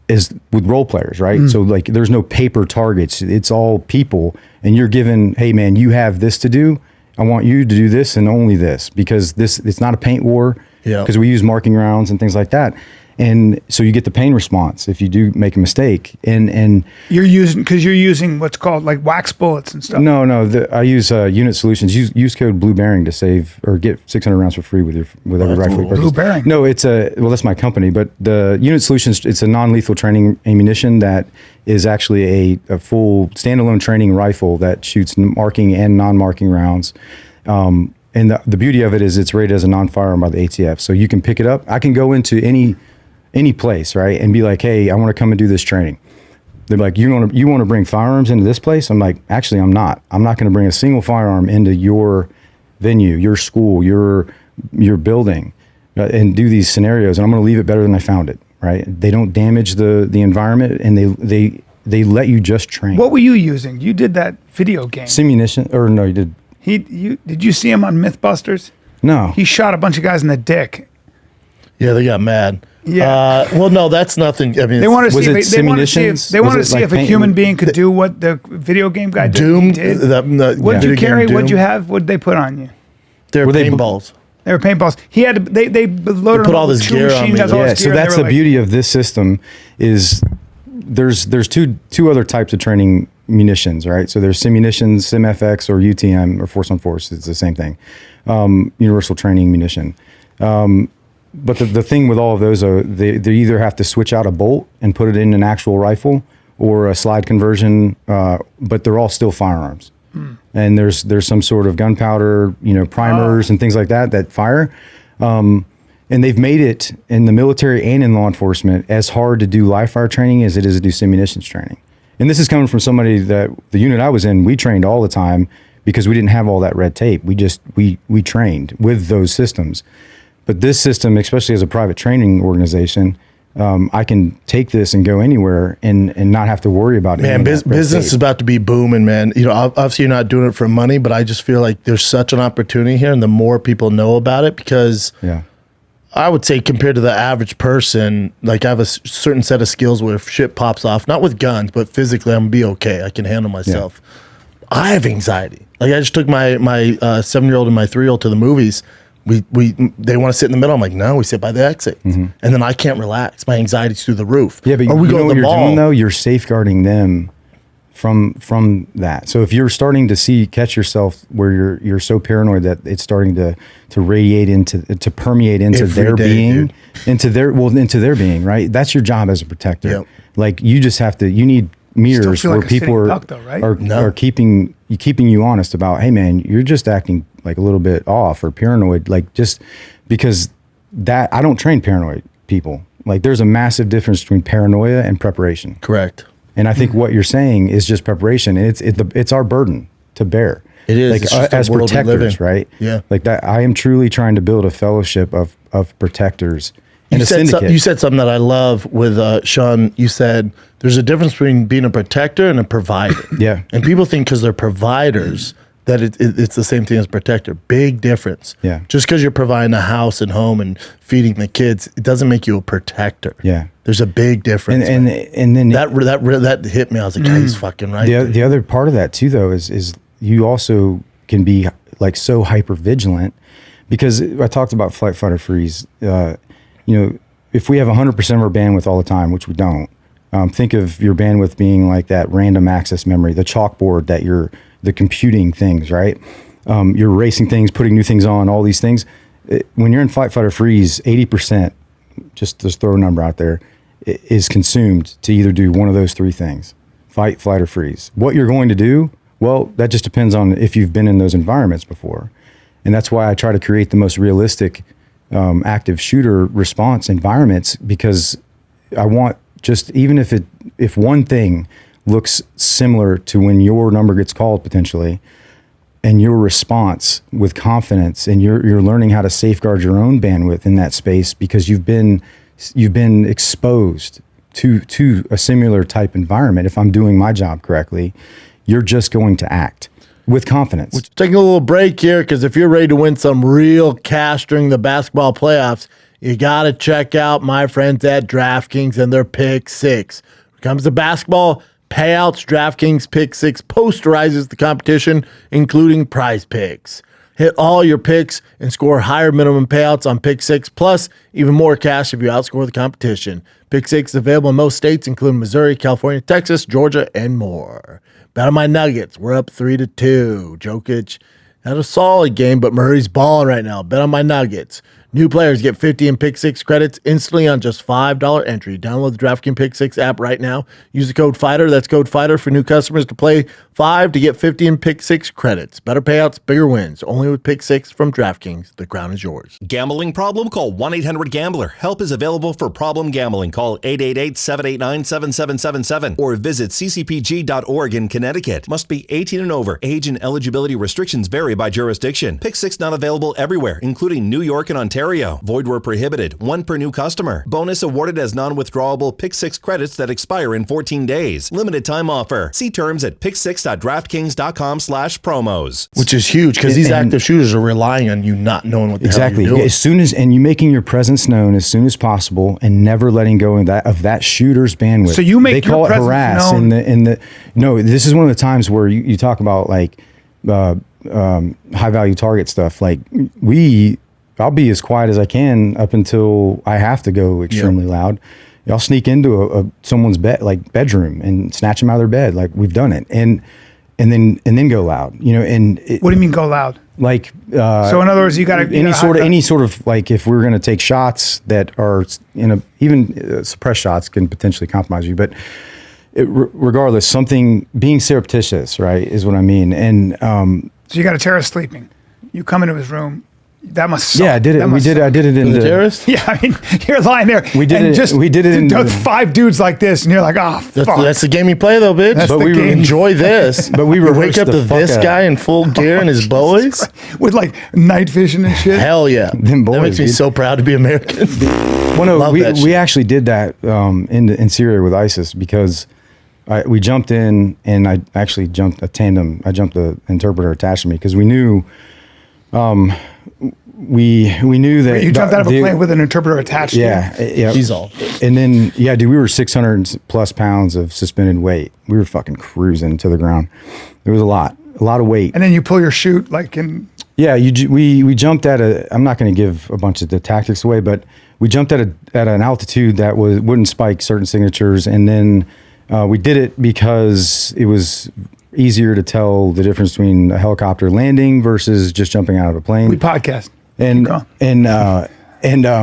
as with role players, right? So there's no paper targets. It's all people, and you're given, hey man, you have this to do. I want you to do this and only this, because it's not a paint war, because we use marking rounds and things like that. And so you get the pain response if you do make a mistake. And you're using what's called like wax bullets and stuff. No, I use Unit Solutions. Use code Blue Bearing to save or get 600 rounds for free with every rifle you purchase. Blue Bearing. No, that's my company, but the Unit Solutions, it's a non-lethal training ammunition that is actually a full standalone training rifle that shoots marking and non-marking rounds. And the beauty of it is it's rated as a non-firearm by the ATF, so you can pick it up. I can go into any place, right, and be like, hey, I want to come and do this training. They're like, you want to bring firearms into this place? I'm like, actually, I'm not going to bring a single firearm into your venue, your school, your building, and do these scenarios. And I'm going to leave it better than I found it, right? They don't damage the environment, and they let you just train. What were you using? You did that video game. Simunition, or no, you did. Did you see him on Mythbusters? No. He shot a bunch of guys in the dick. Yeah, they got mad. Yeah. Well, no, that's nothing. I mean, They want to Was see. it They want to see simunitions? if Was it a paint- human being could do what the video game guy Doom. did. What'd What'd you carry? What'd you have? What'd they put on you? They're Were they paintballs. They were paintballs. He had to, they loaded put him all up with this two gear on machine me. guns, all Yeah, this so gear, and that's they the were beauty of this system is there's two other types of training munitions, right? So there's simunitions, SimFX, or UTM, or force on force. It's the same thing. Universal training munition. But the thing with all of those are they either have to switch out a bolt and put it in an actual rifle, or a slide conversion, but they're all still firearms. And there's some sort of gunpowder, primers and things like that fire. And they've made it in the military and in law enforcement as hard to do live fire training as it is to do simulations training. And this is coming from somebody that the unit I was in, we trained all the time because we didn't have all that red tape. We trained with those systems. But this system, especially as a private training organization, I can take this and go anywhere and not have to worry about it. Man, business is about to be booming, man. You know, obviously you're not doing it for money, but I just feel like there's such an opportunity here, and the more people know about it, because I would say compared to the average person, like I have a certain set of skills where if shit pops off, not with guns, but physically, I'm gonna be okay. I can handle myself. Yeah. I have anxiety. Like I just took my 7-year-old and my 3-year-old to the movies. They want to sit in the middle. I'm like, no, we sit by the exit. And then I can't relax. My anxiety's through the roof. Yeah, but or we you go know to what the you're mall. doing though? You're safeguarding them from that. So if you're starting to catch yourself where you're so paranoid that it's starting to radiate to permeate into Every their day, being, dude. into their being, right? That's your job as a protector. Yep. Like you just have to, you need mirrors feel where like a people sitting are, duck though, right? are keeping you honest about, hey man, you're just acting like a little bit off or paranoid, like just because that I don't train paranoid people. Like there's a massive difference between paranoia and preparation. Correct. And I think what you're saying is just preparation. And it's our burden to bear. It is. Like It's just the as world we live protectors, in. right? Yeah. Like that. I am truly trying to build a fellowship of protectors and a syndicate. You said something that I love with Sean. You said there's a difference between being a protector and a provider. Yeah. And people think because they're providers that it's the same thing as protector. Big difference. Yeah. Just because you're providing a house and home and feeding the kids, it doesn't make you a protector. Yeah. There's a big difference. and then that hit me. I was like, he's fucking right. the other part of that too, though, is you also can be like so hyper vigilant because I talked about flight, fight, or freeze. If we have 100% of our bandwidth all the time, which we don't, think of your bandwidth being like that random access memory, the chalkboard that the computing things, right? You're erasing things, putting new things on, all these things. When you're in fight, fight, or freeze, 80%, just throw a number out there, is consumed to either do one of those three things: fight, flight, or freeze. What you're going to do, well, that just depends on if you've been in those environments before. And that's why I try to create the most realistic active shooter response environments, because I want just, even if one thing looks similar to when your number gets called potentially, and your response with confidence, and you're learning how to safeguard your own bandwidth in that space because you've been exposed to a similar type environment. If I'm doing my job correctly, you're just going to act with confidence. We're taking a little break here because if you're ready to win some real cash during the basketball playoffs, you got to check out my friends at DraftKings and their Pick Six. When it comes to basketball payouts, DraftKings Pick Six posterizes the competition, including prize picks. Hit all your picks and score higher minimum payouts on Pick Six, plus even more cash if you outscore the competition. Pick Six is available in most states, including Missouri, California, Texas, Georgia, and more. Bet on my Nuggets. We're up 3-2. Jokic had a solid game, but Murray's balling right now. Bet on my Nuggets. New players get 50 in Pick Six credits instantly on just $5 entry. Download the DraftKings Pick Six app right now. Use the code FIGHTER. That's code FIGHTER for new customers to play $5 to get 50 in Pick Six credits. Better payouts, bigger wins. Only with Pick Six from DraftKings. The crown is yours. Gambling problem? Call 1-800-GAMBLER. Help is available for problem gambling. Call 888-789-7777 or visit ccpg.org in Connecticut. Must be 18 and over. Age and eligibility restrictions vary by jurisdiction. Pick Six not available everywhere, including New York and Ontario. Void where prohibited. One per new customer. Bonus awarded as non-withdrawable Pick Six credits that expire in 14 days. Limited time offer. See terms at picksix.draftkings.com/promos. Which is huge because these active shooters are relying on you not knowing what the hell you're doing. As soon as, and you making your presence known as soon as possible and never letting go of that shooter's bandwidth. So you make they call your it presence harass known. No, this is one of the times where you talk about like high value target stuff. Like I'll be as quiet as I can up until I have to go extremely loud. I'll sneak into someone's bedroom and snatch them out of their bed. Like we've done it, and then go loud. What do you mean go loud? Like So in other words, you got to any sort of like if we're going to take shots that are even suppressed shots can potentially compromise you, but regardless, something being surreptitious, right, is what I mean. And So you got a terrorist sleeping. You come into his room. That must suck. Yeah, I did it. I did it in The the terrorist? Yeah, I mean, you're lying there. We did it- we did it in the- 5 dudes like this, and you're like, oh, fuck. That's the game you play, though, bitch. That's But the we game. enjoy this. But we wake rehearsed up the to fuck this out. guy in full gear and his boys. With like night vision and shit. Hell yeah. Them That boys, makes me dude. so proud to be American. Well, no, Love that we shit. actually did that in Syria with ISIS because we jumped in and I actually jumped a tandem. I jumped the interpreter attached to me because we knew we knew that You jumped out of a plane with an interpreter attached to you. yeah. He's all. And then dude, we were 600 plus pounds of suspended weight. We were fucking cruising to the ground. It was a lot of weight. And then you pull your chute like in. Yeah, we jumped at a. I'm not going to give a bunch of the tactics away, but we jumped at an altitude that wouldn't spike certain signatures, and then we did it because it was easier to tell the difference between a helicopter landing versus just jumping out of a plane. We podcast. and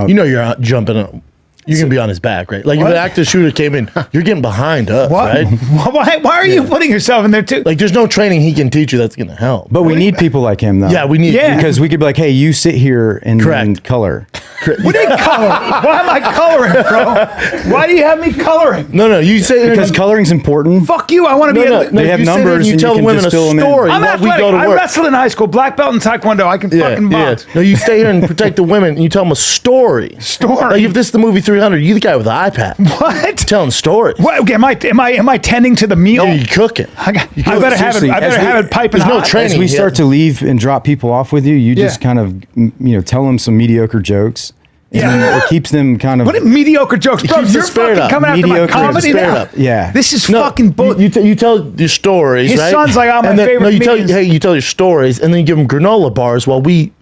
You know you're out jumping. You're going to be on his back, right? Like if What? an active shooter came in, you're getting behind us, What? right? Why are you putting yourself in there too? Like there's no training he can teach you that's going to help. but we need people like him though. yeah, we need. Yeah. because we could be like, hey, you sit here and Correct. color. What do you color? Why am I coloring, bro? Why do you have me coloring? No, you say Because coloring's important. Fuck you. I want to be. They have you sit there numbers and you and tell you the can women a just fill 'em in. story I'm while we athletic. go to I work. wrestled in high school, black belt in Taekwondo. I can fucking box. No, you stay here and protect the women and you tell them a story. Story. Like if this is the movie 300, you the guy with the iPad. What? Telling stories. What? Okay, am I tending to the meal? Yeah, you cooking. I better have it. seriously, I better as we- have it piping there's no hot. training. As we Yeah. start to leave and drop people off with you, you just Yeah. kind of tell them some mediocre jokes. And Yeah. then it keeps them kind of. What are mediocre jokes, bro? keeps the You're spirit fucking up. coming after my Mediocre comedy spirit now. up. Yeah. This is No, fucking bull. you tell your stories, His right? son's like, oh, my And then, favorite No, memes. you tell your stories, and then you give them granola bars while we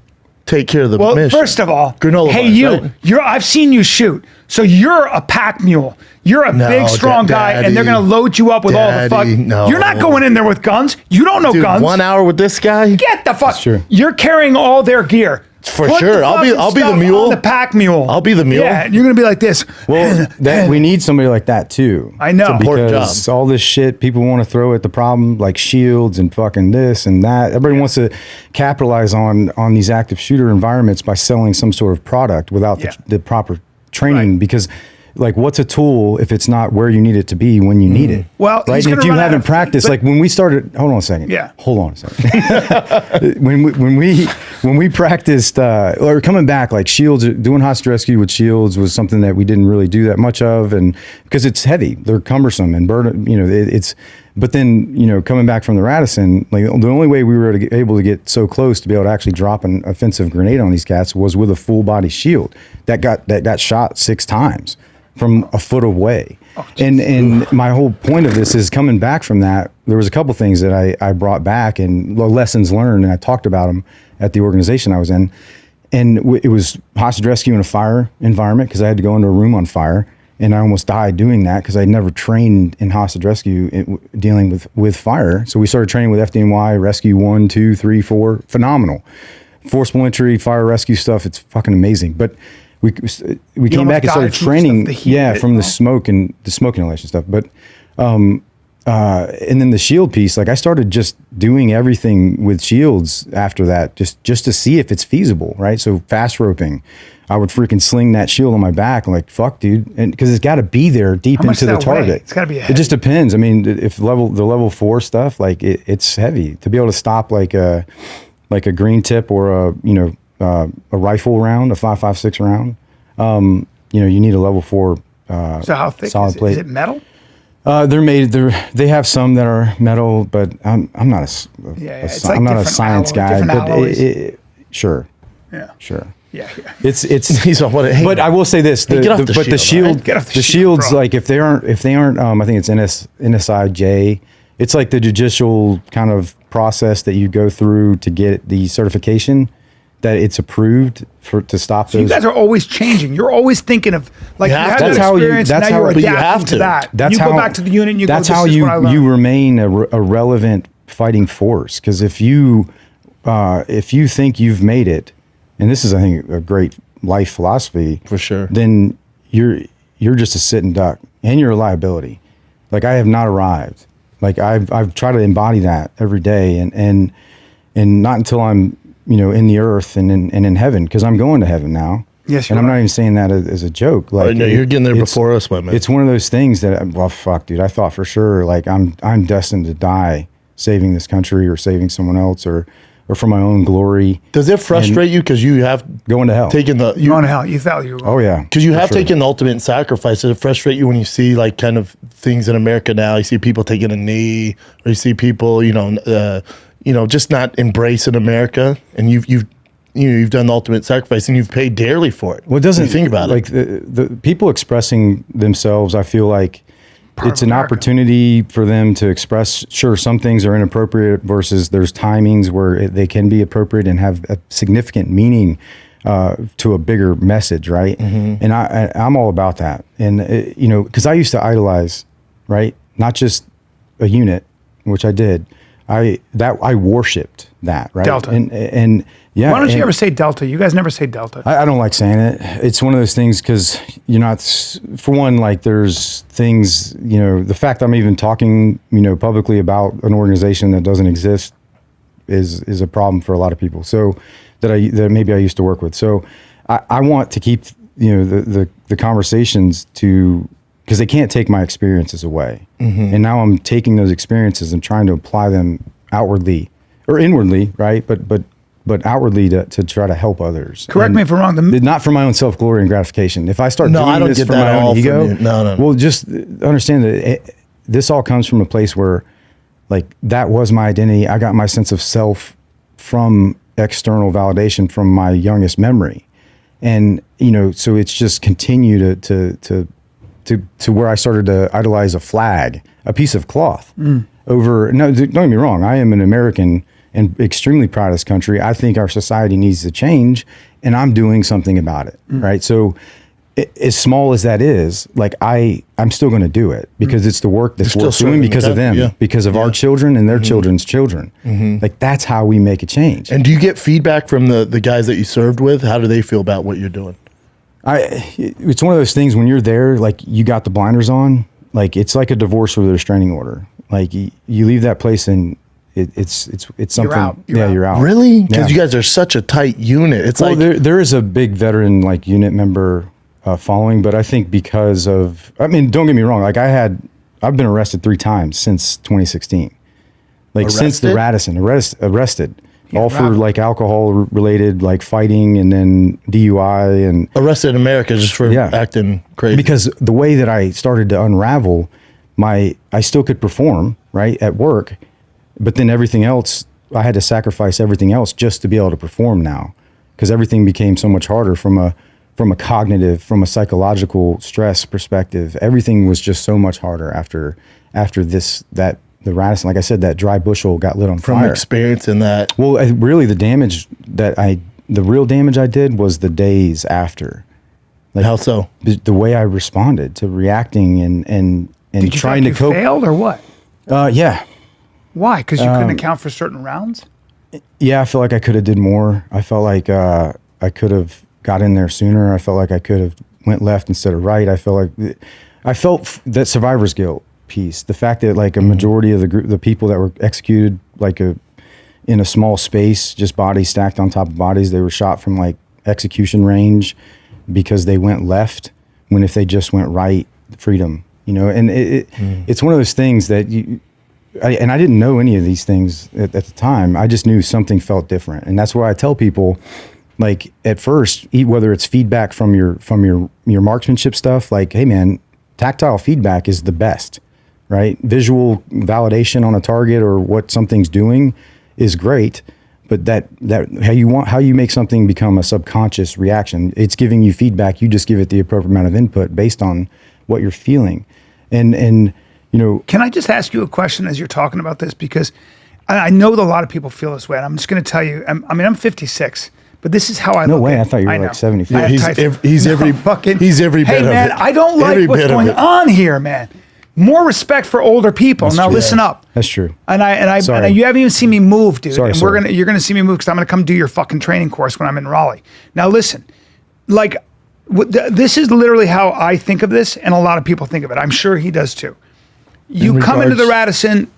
take care of the Well, mission. first of all, granola hey, bars, right? I've seen you shoot. So you're a pack mule. You're a No, big, strong guy, and they're Daddy. going to load you up with all the fuck. Daddy, no. You're not going in there with guns. You don't know Dude, guns. 1 hour with this guy? Get the fuck. true. You're carrying all their gear. For Put sure. the I'll be fucking the stuff mule. on the pack mule. I'll be the mule. Yeah, and you're going to be like this. Well, we need somebody like that too. I know. It's an important because job. all this shit people want to throw at the problem, like shields and fucking this and that. Everybody wants to capitalize on these active shooter environments by selling some sort of product without Yeah. the proper training. Right. Because, like, what's a tool if it's not where you need it to be when you need it? Well, right. he's And gonna if you run out haven't of- practiced, but- like when we started, hold on a second. Yeah. Hold on a second. when we practiced or coming back, like shields, doing hostage rescue with shields was something that we didn't really do that much of, and because it's heavy, they're cumbersome and burden. It's. But then coming back from the Radisson, like the only way we were able to get so close to be able to actually drop an offensive grenade on these cats was with a full body shield that got shot 6 times from a foot away. And my whole point of this is coming back from that. There was a couple things that I brought back and lessons learned, and I talked about them at the organization I was in. And it was hostage rescue in a fire environment because I had to go into a room on fire, and I almost died doing that because I'd never trained in hostage rescue dealing with fire. So we started training with FDNY, Rescue 1, 2, 3, 4, phenomenal. Forcible entry, fire rescue stuff, it's fucking amazing. But we came back and started died from training, the heat from the smoke and the smoke inhalation stuff. But and then the shield piece, like I started just doing everything with shields after that, just to see if it's feasible, right? So fast roping, I would freaking sling that shield on my back, like fuck, dude, and because it's got to be there deep How much into the does that weigh? target. It's gotta be It just depends. I mean, if the level 4 stuff, like it's heavy to be able to stop like a green tip or a rifle round, a 5.56 round. You need a level 4. So how thick solid is it? plate. Is it metal? They have some that are metal, but I'm not it's I'm like not a different science alloy, guy. different But alloys. sure, Yeah. sure. Yeah. It's He's on what? Hey, but I will say this: get off the but the shield, shield, right? Get off the the shield, shields, bro. like if they aren't, I think it's NSIJ. It's like the judicial kind of process that you go through to get the certification that it's approved to stop So you those. guys are always changing. You're always thinking of like you have have to. that That's how you- experience. that's now how- you're but you adapting have to to. that. That's you how, go back to the unit and you that's go, how this is what I learned. you remain a relevant fighting force. Because if you think you've made it, and this is I think a great life philosophy For sure. then you're just a sitting duck and you're a liability. Like I have not arrived. Like I've tried to embody that every day, and not until I'm in the earth and in heaven, because I'm going to heaven now. Yes, and I'm not even saying that as a joke. Like, no, you're getting there before us, my man. It's one of those things that, well, fuck, dude. I thought for sure, like, I'm destined to die saving this country or saving someone else or for my own glory. Does it frustrate you because you have going to hell? Going to hell. You thought you were. Oh yeah, because you have taken the ultimate sacrifice. Does it frustrate you when you see like kind of things in America now? You see people taking a knee, or you see people, just not embracing America, and you've done the ultimate sacrifice and you've paid dearly for it. Well, it doesn't you think about like it. The people expressing themselves, I feel like it's an opportunity for them to express. Sure, some things are inappropriate versus there's timings where they can be appropriate and have a significant meaning to a bigger message, right? Mm-hmm. And I'm all about that. And because I used to idolize, right? Not just a unit, which I did. I worshipped that, right? Delta. And yeah. Why don't you ever say Delta? You guys never say Delta. I don't like saying it. It's one of those things because you're not, for one, like there's things, the fact I'm even talking, publicly about an organization that doesn't exist is a problem for a lot of people. So that maybe I used to work with. So I want to keep, the conversations because they can't take my experiences away. Mm-hmm. And now I'm taking those experiences and trying to apply them outwardly or inwardly, right? But outwardly to try to help others. Correct me if I'm wrong. Not for my own self-glory and gratification. If I start doing this for my own ego, no. Well, just understand that this all comes from a place where, like, that was my identity. I got my sense of self from external validation from my youngest memory. And, so it's just continued to where I started to idolize a flag, a piece of cloth over, no, don't get me wrong. I am an American and extremely proud of this country. I think our society needs to change and I'm doing something about it. Right. So as small as that is, like I'm still going to do it because it's the work that's worth doing because of them, because of our children and their children's children. Mm-hmm. Like that's how we make a change. And do you get feedback from the guys that you served with? How do they feel about what you're doing? It's one of those things when you're there, like you got the blinders on, like it's like a divorce with a restraining order. Like you leave that place and it's something. You're out. You're out. Really? Because you guys are such a tight unit. It's like there is a big veteran like unit member following, but I think because of, don't get me wrong. Like I've been arrested 3 times since 2016. Like since the Radisson arrested. All for like alcohol related, like fighting and then DUI and arrested in America just for acting crazy. Because the way that I started to unravel I still could perform right at work, but then everything else, I had to sacrifice everything else just to be able to perform now. Because everything became so much harder from a cognitive, from a psychological stress perspective. Everything was just so much harder after the Radisson, like I said, that dry bushel got lit on fire. From experiencing that. Well, really the real damage I did was the days after. Like, how so? The way I responded to reacting and did you trying to cope. Failed or what? Yeah. Why? Because you couldn't account for certain rounds? Yeah, I feel like I could have did more. I felt like I could have got in there sooner. I felt like I could have went left instead of right. I felt that survivor's guilt piece, the fact that like a majority of the people that were executed like in a small space, just bodies stacked on top of bodies, they were shot from like execution range because they went left when if they just went right, freedom, and it's one of those things that I didn't know any of these things at the time. I just knew something felt different, and that's why I tell people, like at first, whether it's feedback from your marksmanship stuff, like, hey man, tactile feedback is the best. Right? Visual validation on a target or what something's doing is great, but that how you make something become a subconscious reaction. It's giving you feedback. You just give it the appropriate amount of input based on what you're feeling. And Can I just ask you a question as you're talking about this? Because I know that a lot of people feel this way. And I'm just going to tell you, I'm 56. But this is how I look. No way! I thought you were like 75. Yeah, he's every bit of it. Hey man, I don't like what's going on here, man. More respect for older people. That's now true. Listen up. That's true. And you haven't even seen me move, dude. Sorry, and you're gonna see me move because I'm gonna come do your fucking training course when I'm in Raleigh. Now listen, like this is literally how I think of this, and a lot of people think of it. I'm sure he does too. You come into the Radisson,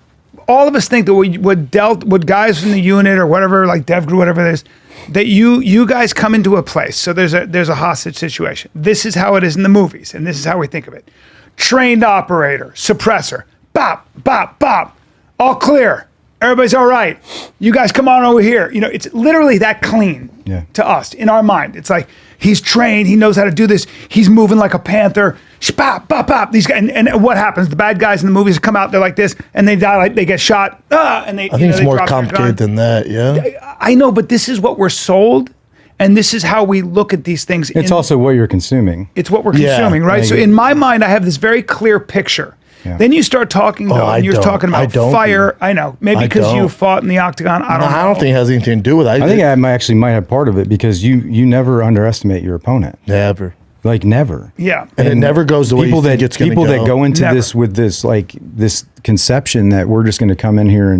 all of us think that what guys from the unit or whatever, like Dev Group, whatever it is, that you guys come into a place. So there's a hostage situation. This is how it is in the movies, and this is how we think of it. Trained operator, suppressor, bop, bop, bop, all clear. Everybody's all right. You guys come on over here. You know, it's literally that clean to us in our mind. It's like he's trained. He knows how to do this. He's moving like a panther. Bop, bop, bop. These guys, and what happens? The bad guys in the movies come out. They're like this, and they die. Like they get shot. And they. I think it's more complicated than that. Yeah. I know, but this is what we're sold, and this is how we look at these things. It's also what you're consuming. It's what we're consuming, right? So in my mind, I have this very clear picture. Yeah. Then you start talking though, and you're talking about fire. I know, maybe because you fought in the octagon. I don't know. I don't think it has anything to do with it. I think I might have part of it because you never underestimate your opponent. Never. Like never. Yeah. And it never goes the way you think it's going to go. People that go into this with this conception that we're just going to come in here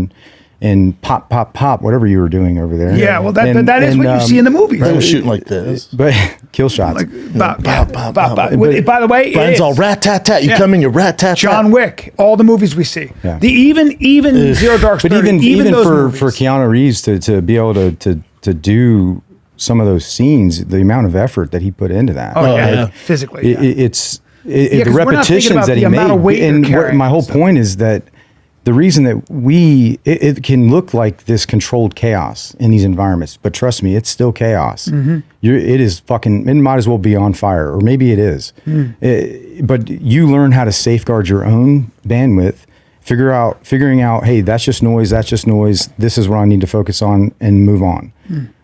and pop, pop, pop, whatever you were doing over there. Yeah, well, that is what you see in the movies. I was shooting like this. But kill shots. Like, bop, bop, bop, bop. By the way, Brian's all rat-tat-tat. You come in, you rat-tat-tat. John Wick, all the movies we see. Yeah. Even Zero Dark Thirty. But even for Keanu Reeves to be able to do some of those scenes, the amount of effort that he put into that. Oh, yeah. Physically. It's the repetitions that he made. And my whole point is that the reason that it can look like this controlled chaos in these environments, but trust me, it's still chaos. Mm-hmm. It is fucking, it might as well be on fire, or maybe it is. But you learn how to safeguard your own bandwidth, figuring out, hey, that's just noise. This is what I need to focus on and move on.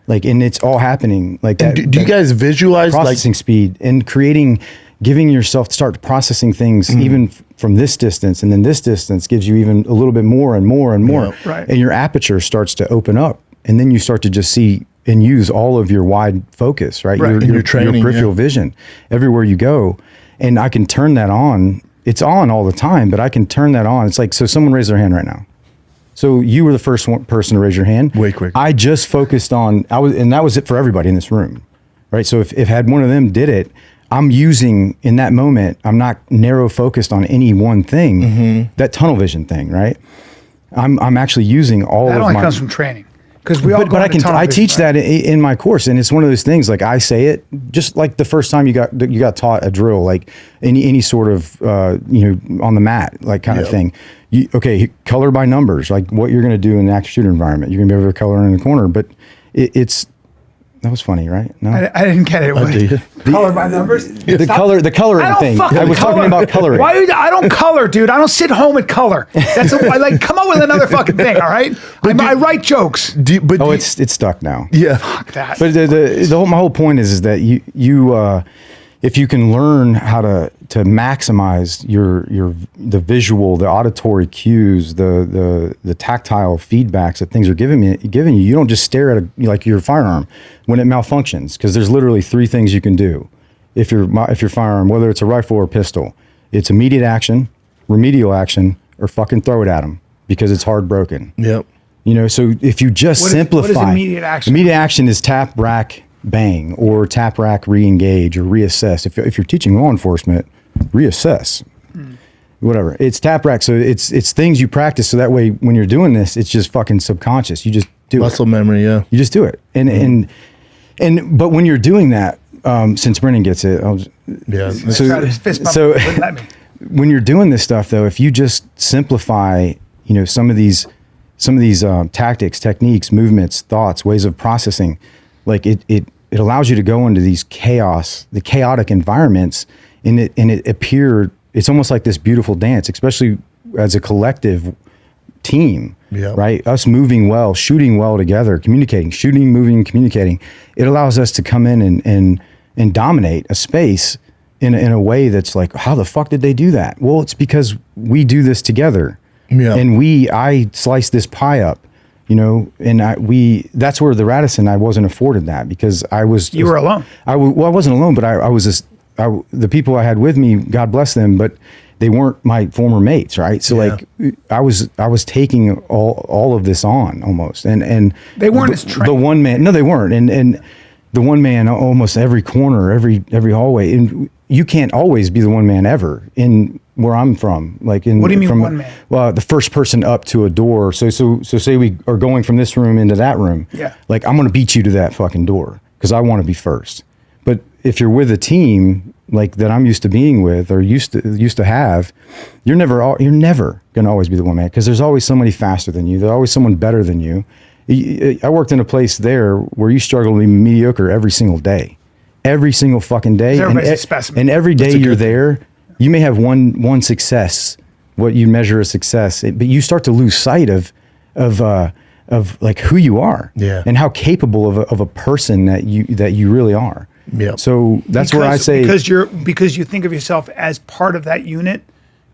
Like, and it's all happening like that. Do you guys visualize processing speed and giving yourself to start processing things even from this distance, and then this distance gives you even a little bit more and more and more. Yeah, right. And your aperture starts to open up, and then you start to just see and use all of your wide focus, right? Your peripheral vision everywhere you go. And I can turn that on. It's on all the time, but I can turn that on. It's like, so someone raise their hand right now. So you were the first person to raise your hand. Way quick. I just focused on, and that was it for everybody in this room, right? So if had one of them did it, I'm using in that moment, I'm not narrow focused on any one thing, that tunnel vision thing, right? I'm actually using all of my. That only comes from training. Because we all I teach that in my course, and it's one of those things. Like I say it, just like the first time you got taught a drill, like any sort of on the mat, like kind of thing. Color by numbers, like what you're going to do in an active shooter environment. You're going to be able to color in the corner, but it's. That was funny, right? No, I didn't get it. Color by numbers. The coloring thing. I was talking about coloring. I don't color, dude. I don't sit home and color. I come up with another fucking thing. All right. I write jokes. It's stuck now. Yeah. Fuck that. But my whole point is that you if you can learn how to maximize the visual, the auditory cues, the tactile feedbacks that things are giving you, you don't just stare at like your firearm when it malfunctions, because there's literally three things you can do if your firearm, whether it's a rifle or pistol, it's immediate action, remedial action, or fucking throw it at them because it's hard broken. Yep. So if you just simplify, what is immediate action? Immediate action is tap, rack, bang, or tap, rack, re-engage, or reassess. If you're teaching law enforcement, reassess, whatever. It's tap, rack. So it's things you practice. So that way, when you're doing this, it's just fucking subconscious. You just do muscle memory. Yeah. You just do it. But when you're doing that, since Brendan gets it, when you're doing this stuff though, if you just simplify, some of these tactics, techniques, movements, thoughts, ways of processing, like it allows you to go into the chaotic environments, and it appeared, it's almost like this beautiful dance, especially as a collective team, right? Us moving well, shooting well together, communicating, shooting, moving, communicating. It allows us to come in and dominate a space in a way that's like, how the fuck did they do that? Well, it's because we do this together, and I slice this pie up. And that's where the Radisson, I wasn't afforded that because you were alone. I wasn't alone, but I was the people I had with me, God bless them, but they weren't my former mates. Right. So I was taking all of this on almost. And they weren't as trained. The one man, no, they weren't. And the one man almost every corner, every hallway. And, you can't always be the one man ever in where I'm from. Like in What do you mean from, one man? Well, the first person up to a door. So say we are going from this room into that room. Yeah. Like I'm going to beat you to that fucking door because I want to be first. But if you're with a team like that I'm used to being with or used to have, you're never going to always be the one man because there's always somebody faster than you. There's always someone better than you. I worked in a place there where you struggle to be mediocre every single day. Every single fucking day. Everybody's a specimen. And every day you're there, you may have one success, what you measure as success, but you start to lose sight of like who you are, and how capable of a person that you really are. Yeah. So that's where I say because you think of yourself as part of that unit.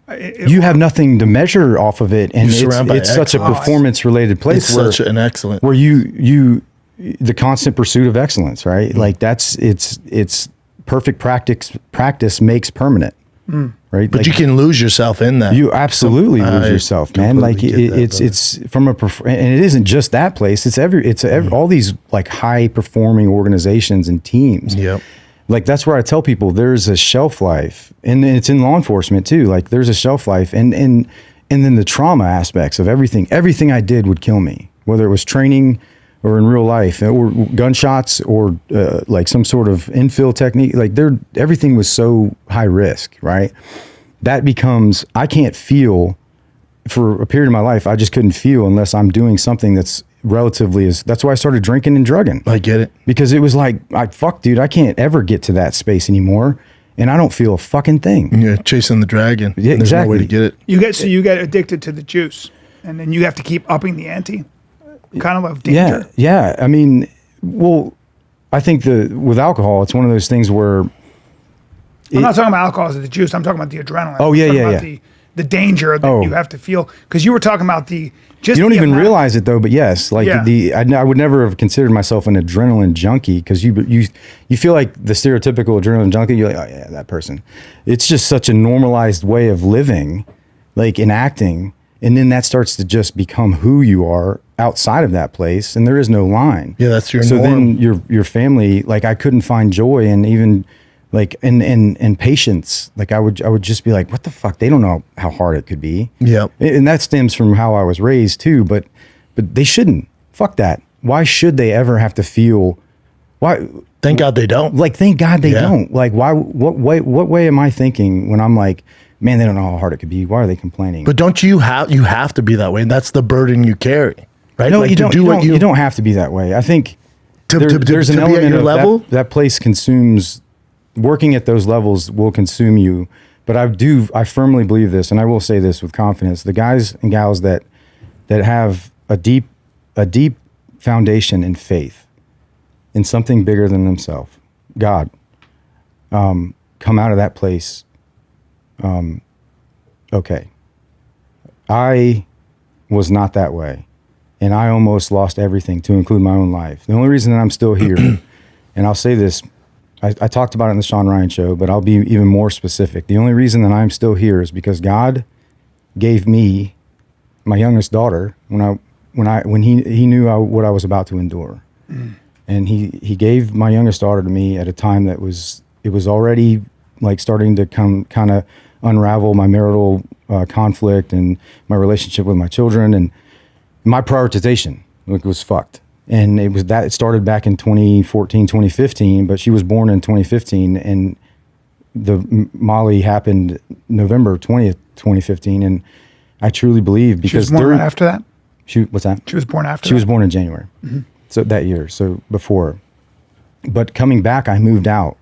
You have nothing to measure off of it, and it's such a performance related place. It's such an excellent where you the constant pursuit of excellence, right? Like it's perfect practice makes permanent, right? But like, you can lose yourself in that. You absolutely lose yourself, man. Like it's from and it isn't just that place. It's all these like high performing organizations and teams. Yep. Like that's where I tell people there's a shelf life, and it's in law enforcement too. Like there's a shelf life, and then the trauma aspects of everything. Everything I did would kill me, whether it was training or in real life, or gunshots, or like some sort of infill technique. Like everything was so high risk, right? That becomes I can't feel for a period of my life. I just couldn't feel unless I'm doing something that's relatively that's why I started drinking and drugging. I get it. Because it was like, fuck, dude, I can't ever get to that space anymore, and I don't feel a fucking thing. Yeah, chasing the dragon. Yeah, There's exactly. no way to get it. You get addicted to the juice, and then you have to keep upping the ante. Kind of danger. Yeah. I mean, well, I think with alcohol, it's one of those things where I'm not talking about alcohol as the juice. I'm talking about the adrenaline. Oh, I'm yeah, talking yeah, about yeah. The danger that you have to feel, because you were talking about the just. You don't the even amount- realize it though, but yes, like I would never have considered myself an adrenaline junkie because you feel like the stereotypical adrenaline junkie. You're like, oh yeah, that person. It's just such a normalized way of living, like enacting, and then that starts to just become who you are outside of that place, and there is no line. Yeah, that's your so norm. then your family, like I couldn't find joy and even like and patience. Like I would just be like, what the fuck? They don't know how hard it could be. Yeah. And that stems from how I was raised too, but they shouldn't. Fuck that. Why should they ever have to feel why Thank God they don't. like thank God they don't. Like why what way am I thinking when I'm like, man, they don't know how hard it could be. Why are they complaining? But don't you have to be that way, and that's the burden you carry, right? No, like you to don't. do what You don't have to be that way. I think there's an be at element your of level. that place consumes. Working at those levels will consume you. But I firmly believe this, and I will say this with confidence: the guys and gals that have a deep foundation in faith, in something bigger than themselves, God, come out of that place. Okay. I was not that way, and I almost lost everything, to include my own life. The only reason that I'm still here, and I'll say this, I talked about it in the Sean Ryan show, but I'll be even more specific. The only reason that I'm still here is because God gave me my youngest daughter when he knew what I was about to endure, and he gave my youngest daughter to me at a time that it was already like starting to kind of unravel my marital conflict and my relationship with my children, and my prioritization was fucked. And it started back in 2014, 2015, but she was born in 2015, and the Molly happened November 20th, 2015. And I truly believe because she was born after that. What's that? She was born after. She was born in January, so that year, so before. But coming back, I moved out.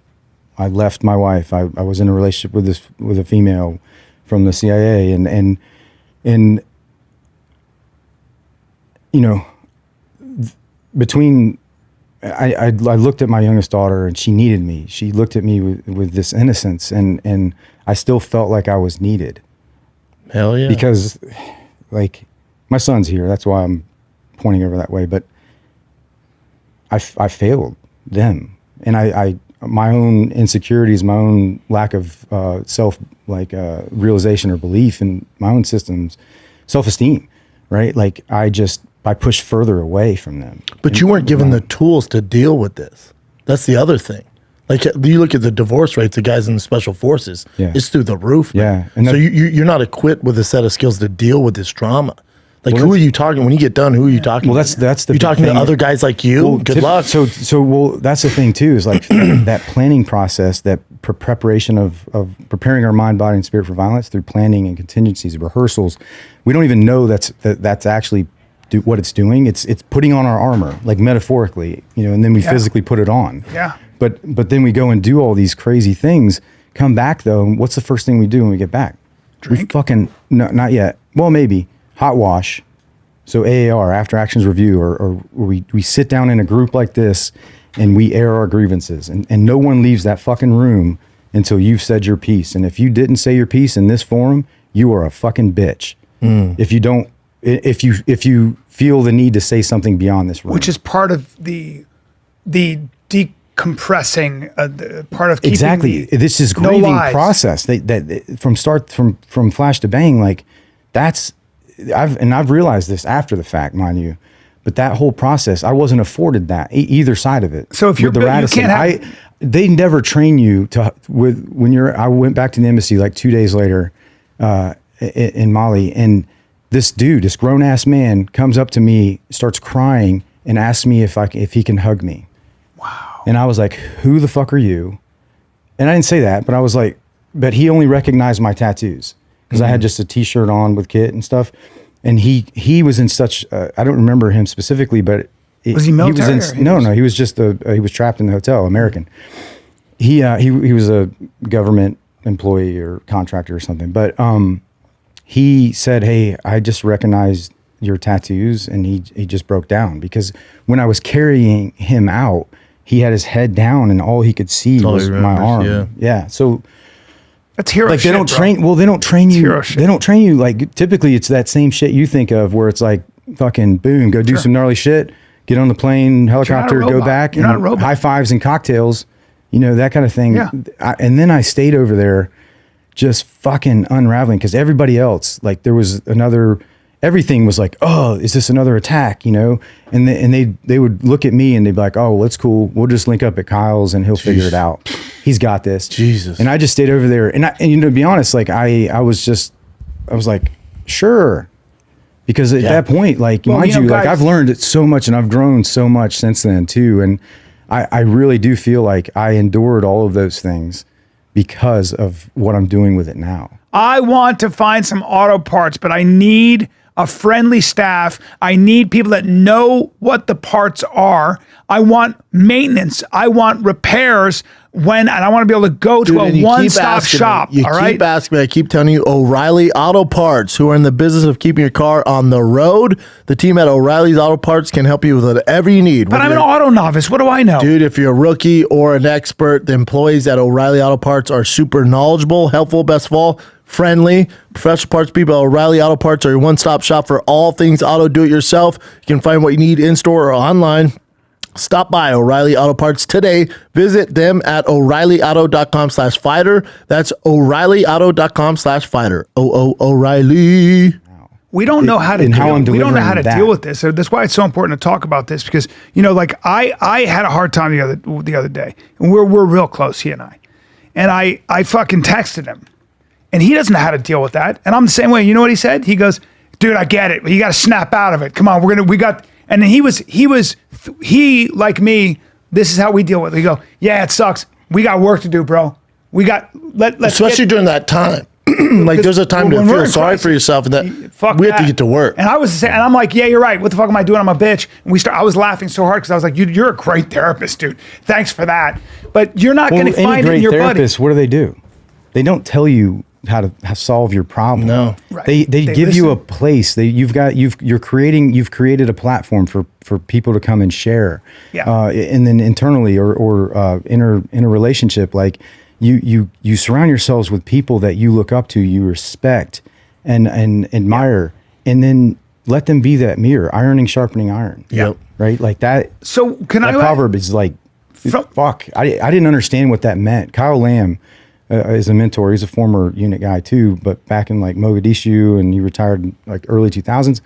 I left my wife. I was in a relationship with a female from the CIA, and you know. Between, I looked at my youngest daughter and she needed me. She looked at me with this innocence, and I still felt like I was needed. Hell yeah. Because, like, my son's here. That's why I'm pointing over that way. But I failed them, and I my own insecurities, my own lack of self realization or belief in my own systems, self-esteem, right? Like I pushed further away from them. But you weren't given the tools to deal with this. That's the other thing. Like you look at the divorce rates of guys in the special forces, it's through the roof. Man. Yeah. And so you're not equipped with a set of skills to deal with this trauma. Like, who are you talking when you get done? Who are you talking? Well, to? that's the you talking thing. to other guys like you. Well, Good luck. So that's the thing too, is like that planning process, that preparation of preparing our mind, body, and spirit for violence through planning and contingencies, rehearsals. We don't even know that's actually what it's doing. It's putting on our armor, like metaphorically, and then we physically put it on. Yeah. But then we go and do all these crazy things. Come back though, and what's the first thing we do when we get back? Drink? We fucking no, not yet. Well, maybe hot wash. So AAR, after actions review, or we sit down in a group like this and we air our grievances, and no one leaves that fucking room until you've said your piece. And if you didn't say your piece in this forum, you are a fucking bitch. If you feel the need to say something beyond this room, which is part of the decompressing, part of keeping exactly. This is grieving process. That from flash to bang, like that's. I've realized this after the fact, mind you, but that whole process, I wasn't afforded that either side of it. So if you're you can't have, they never train you I went back to the embassy like 2 days later, in Mali, and this grown ass man comes up to me, starts crying, and asks me if he can hug me. Wow. And I was like, who the fuck are you? And I didn't say that, but I was like, but he only recognized my tattoos. Because I had just a T-shirt on with Kit and stuff, and he was in such I don't remember him specifically, but was he military? No, he was just he was trapped in the hotel, American. He was a government employee or contractor or something, but he said, "Hey, I just recognized your tattoos," and he just broke down because when I was carrying him out, he had his head down and all he could see was my arm. Yeah, so. That's hero like shit, they don't bro. train. Well, they don't train you. Hero shit. They don't train you. Like typically, it's that same shit you think of, where it's like fucking boom, go do some gnarly shit, get on the plane, helicopter, go back, You're not a robot. high fives and cocktails, that kind of thing. Yeah. And then I stayed over there, just fucking unraveling because everybody else, like there was everything was like, oh, is this another attack? And they would look at me and they'd be like, oh, well, it's cool. We'll just link up at Kyle's and he'll figure it out. He's got this. Jesus. And I just stayed over there. And to be honest, like I was like, sure. Because at that point, like, mind you, like I've learned so much and I've grown so much since then too. And I really do feel like I endured all of those things because of what I'm doing with it now. I want to find some auto parts, but I need a friendly staff. I need people that know what the parts are. I want maintenance. I want repairs and I want to be able to go to a one-stop shop. You keep asking me. I keep telling you, O'Reilly Auto Parts, who are in the business of keeping your car on the road. The team at O'Reilly's Auto Parts can help you with whatever you need. But I'm an auto novice. What do I know? Dude, if you're a rookie or an expert, the employees at O'Reilly Auto Parts are super knowledgeable, helpful, best of all, friendly. Professional parts people at O'Reilly Auto Parts are your one-stop shop for all things auto do-it-yourself. You can find what you need in-store or online. Stop by O'Reilly Auto Parts today. Visit them at O'ReillyAuto.com/fighter. That's O'ReillyAuto.com/fighter. O'Reilly. We don't know how to deal with this. So that's why it's so important to talk about this because, like I had a hard time the other day and we're real close, he and I fucking texted him and he doesn't know how to deal with that. And I'm the same way. You know what he said? He goes, dude, I get it. You got to snap out of it. Come on. And then he like me, this is how we deal with it. We go, yeah, it sucks. We got work to do, bro. Especially during that time. Like there's a time to feel sorry for yourself and that we have to get to work. And I was saying, and I'm like, yeah, you're right. What the fuck am I doing? I'm a bitch. And I was laughing so hard because I was like, you're a great therapist, dude. Thanks for that. But you're not going to find it in your buddy. What do? They don't tell you how to solve your problem. No. Right. They give you a place. You've created a platform for people to come and share. Yeah. And then internally or in a relationship, like you surround yourselves with people that you look up to, you respect and admire, and then let them be that mirror, ironing, sharpening iron. Yep. Right? Like that. So that proverb is like, fuck. I didn't understand what that meant. Kyle Lamb is a mentor. He's a former unit guy too, but back in like Mogadishu, and he retired like early 2000s.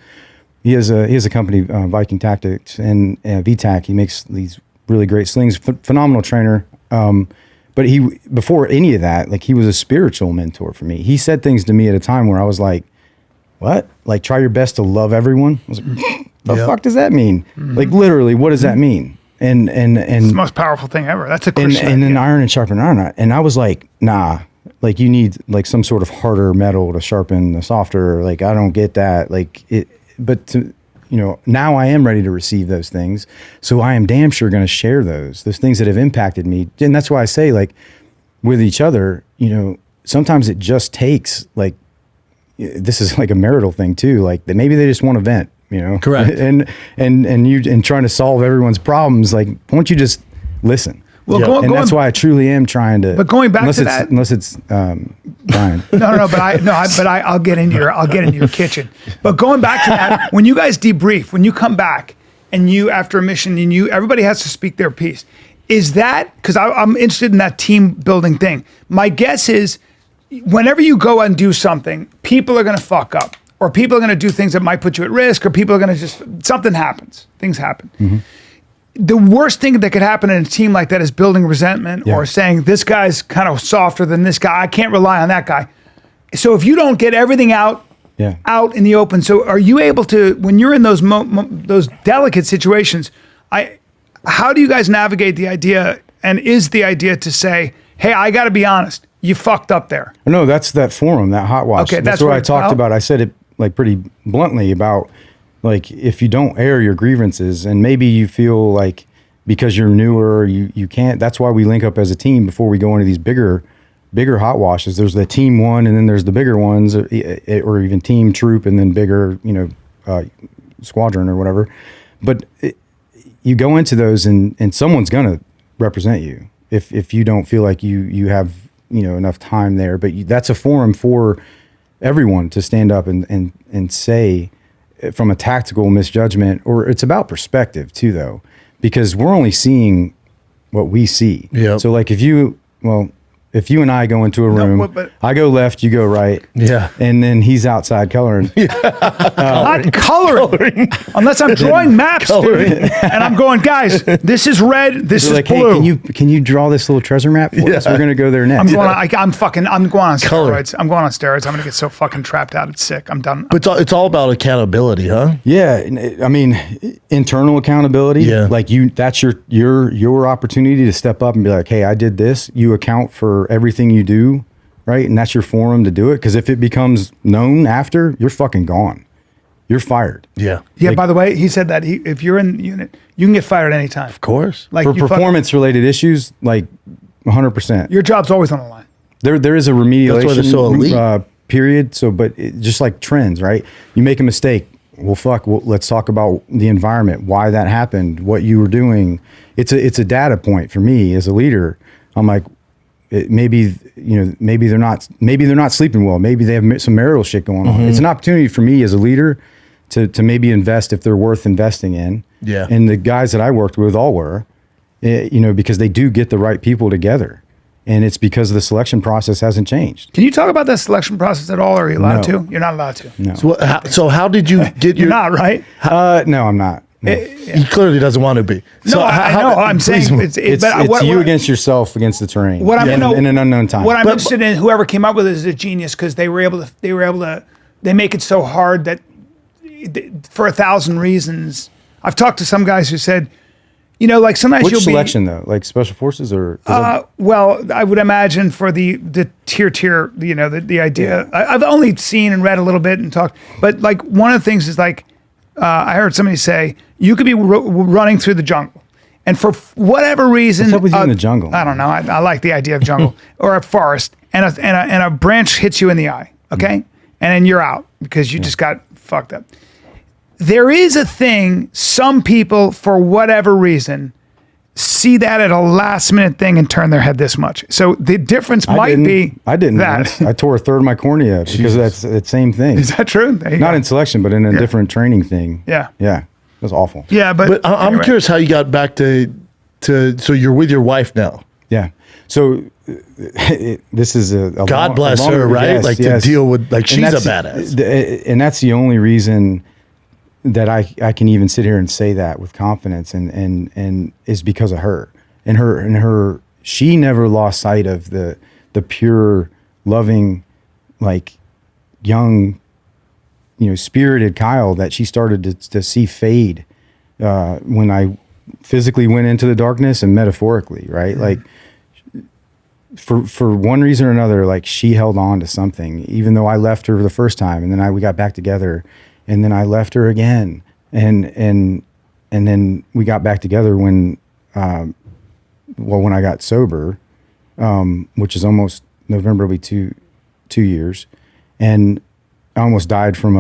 He has a company, Viking Tactics and VTAC. He makes these really great slings. Phenomenal trainer. But before any of that, like he was a spiritual mentor for me. He said things to me at a time where I was like, what? Like, try your best to love everyone? I was like, the fuck does that mean? Like, literally, what does that mean? And it's the most powerful thing ever. That's a Christian and then iron and sharpen iron. And I was like, nah, like you need like some sort of harder metal to sharpen the softer. Like, I don't get that. Like but to, now I am ready to receive those things. So I am damn sure going to share those things that have impacted me. And that's why I say, like, with each other, sometimes it just takes, like, this is like a marital thing too. Like, that maybe they just want to vent, Correct. And trying to solve everyone's problems. Like, why don't you just listen? Well, and that's why I truly am trying to. But going back to that, unless it's Brian. but I'll get into your kitchen. But going back to that, when you guys debrief, when you come back and you after a mission, and everybody has to speak their piece. Is that because I'm interested in that team building thing? My guess is, whenever you go and do something, people are going to fuck up, or people are going to do things that might put you at risk, or people are going to something happens. Things happen. Mm-hmm. The worst thing that could happen in a team like that is building resentment or saying this guy's kind of softer than this guy. I can't rely on that guy. So if you don't get everything out in the open, so are you able to, when you're in those those delicate situations, how do you guys navigate the idea? And is the idea to say, hey, I got to be honest, you fucked up there? No, that's that forum, that hot wash. Okay, that's what I talked about. I said it like pretty bluntly about, like, if you don't air your grievances, and maybe you feel like because you're newer, you can't. That's why we link up as a team before we go into these bigger hot washes. There's the team one, and then there's the bigger ones, or even team troop, and then bigger, squadron or whatever. But you go into those, and someone's gonna represent you if you don't feel like you have enough time there. But that's a forum for everyone to stand up and say, from a tactical misjudgment, or it's about perspective too, though, because we're only seeing what we see. Yeah. So like if you and I go into a room, I go left, you go right. Yeah. And then he's outside coloring. Not coloring. Unless I'm drawing maps, dude. And I'm going, guys, this is red, this is like, blue. hey, can you draw this little treasure map for us? We're gonna go there next. I'm going on steroids. I'm going on steroids. I'm gonna get so fucking trapped out. It's sick. I'm done. But it's all about accountability, huh? Yeah, I mean, internal accountability. Yeah. Like that's your opportunity to step up and be like, hey, I did this. You account for everything you do, right? And that's your forum to do it. Because if it becomes known after, you're fucking gone. You're fired. Yeah. Yeah. Like, by the way, he said that if you're in the unit, you can get fired anytime. Of course. Like for performance-related issues, like 100%. Your job's always on the line. There is a remediation That's why they're so elite. Period. So, but just like trends, right? You make a mistake. Well, let's talk about the environment, why that happened, what you were doing. It's a data point for me as a leader. I'm like, maybe they're not sleeping well. Maybe they have some marital shit going on. It's an opportunity for me as a leader to maybe invest if they're worth investing in. Yeah. And the guys that I worked with all were, because they do get the right people together. And it's because the selection process hasn't changed. Can you talk about that selection process at all? Or are you allowed to? You're not allowed to. No. So how did you get You're not, right? No, I'm not. No. He clearly doesn't want to be. No, I know. I'm saying it's you against yourself against the terrain. In an unknown time. What I'm interested in, whoever came up with it is a genius, because they make it so hard that for 1,000 reasons. I've talked to some guys who said, like sometimes Which selection though? Like special forces or? Well, I would imagine for the tier, the idea. Yeah. I've only seen and read a little bit and talked, but like one of the things is like, I heard somebody say, you could be running through the jungle, and for whatever reason, what's up with you in the jungle? I don't know. I like the idea of jungle or a forest, and a branch hits you in the eye. Okay, and then you're out because you just got fucked up. There is a thing. Some people, for whatever reason, see that at a last minute thing and turn their head this much. So the difference might be I didn't. That. I tore a third of my cornea because that's the same thing. Is that true? Not in selection, but in a different training thing. Yeah. Yeah. It was awful. Yeah, but I'm anyway. curious how you got back to so you're with your wife now. Yeah. So this is a God bless her, right? Yes, to deal with, like, she's a badass. And that's the only reason that I can even sit here and say that with confidence and is because of her and her she never lost sight of the pure, loving, like young, spirited Kyle that she started to see fade when I physically went into the darkness and metaphorically, right? Like for one reason or another, like she held on to something, even though I left her the first time, and then we got back together, and then I left her again, and then we got back together when I got sober, which is almost November will be two years, and I almost died from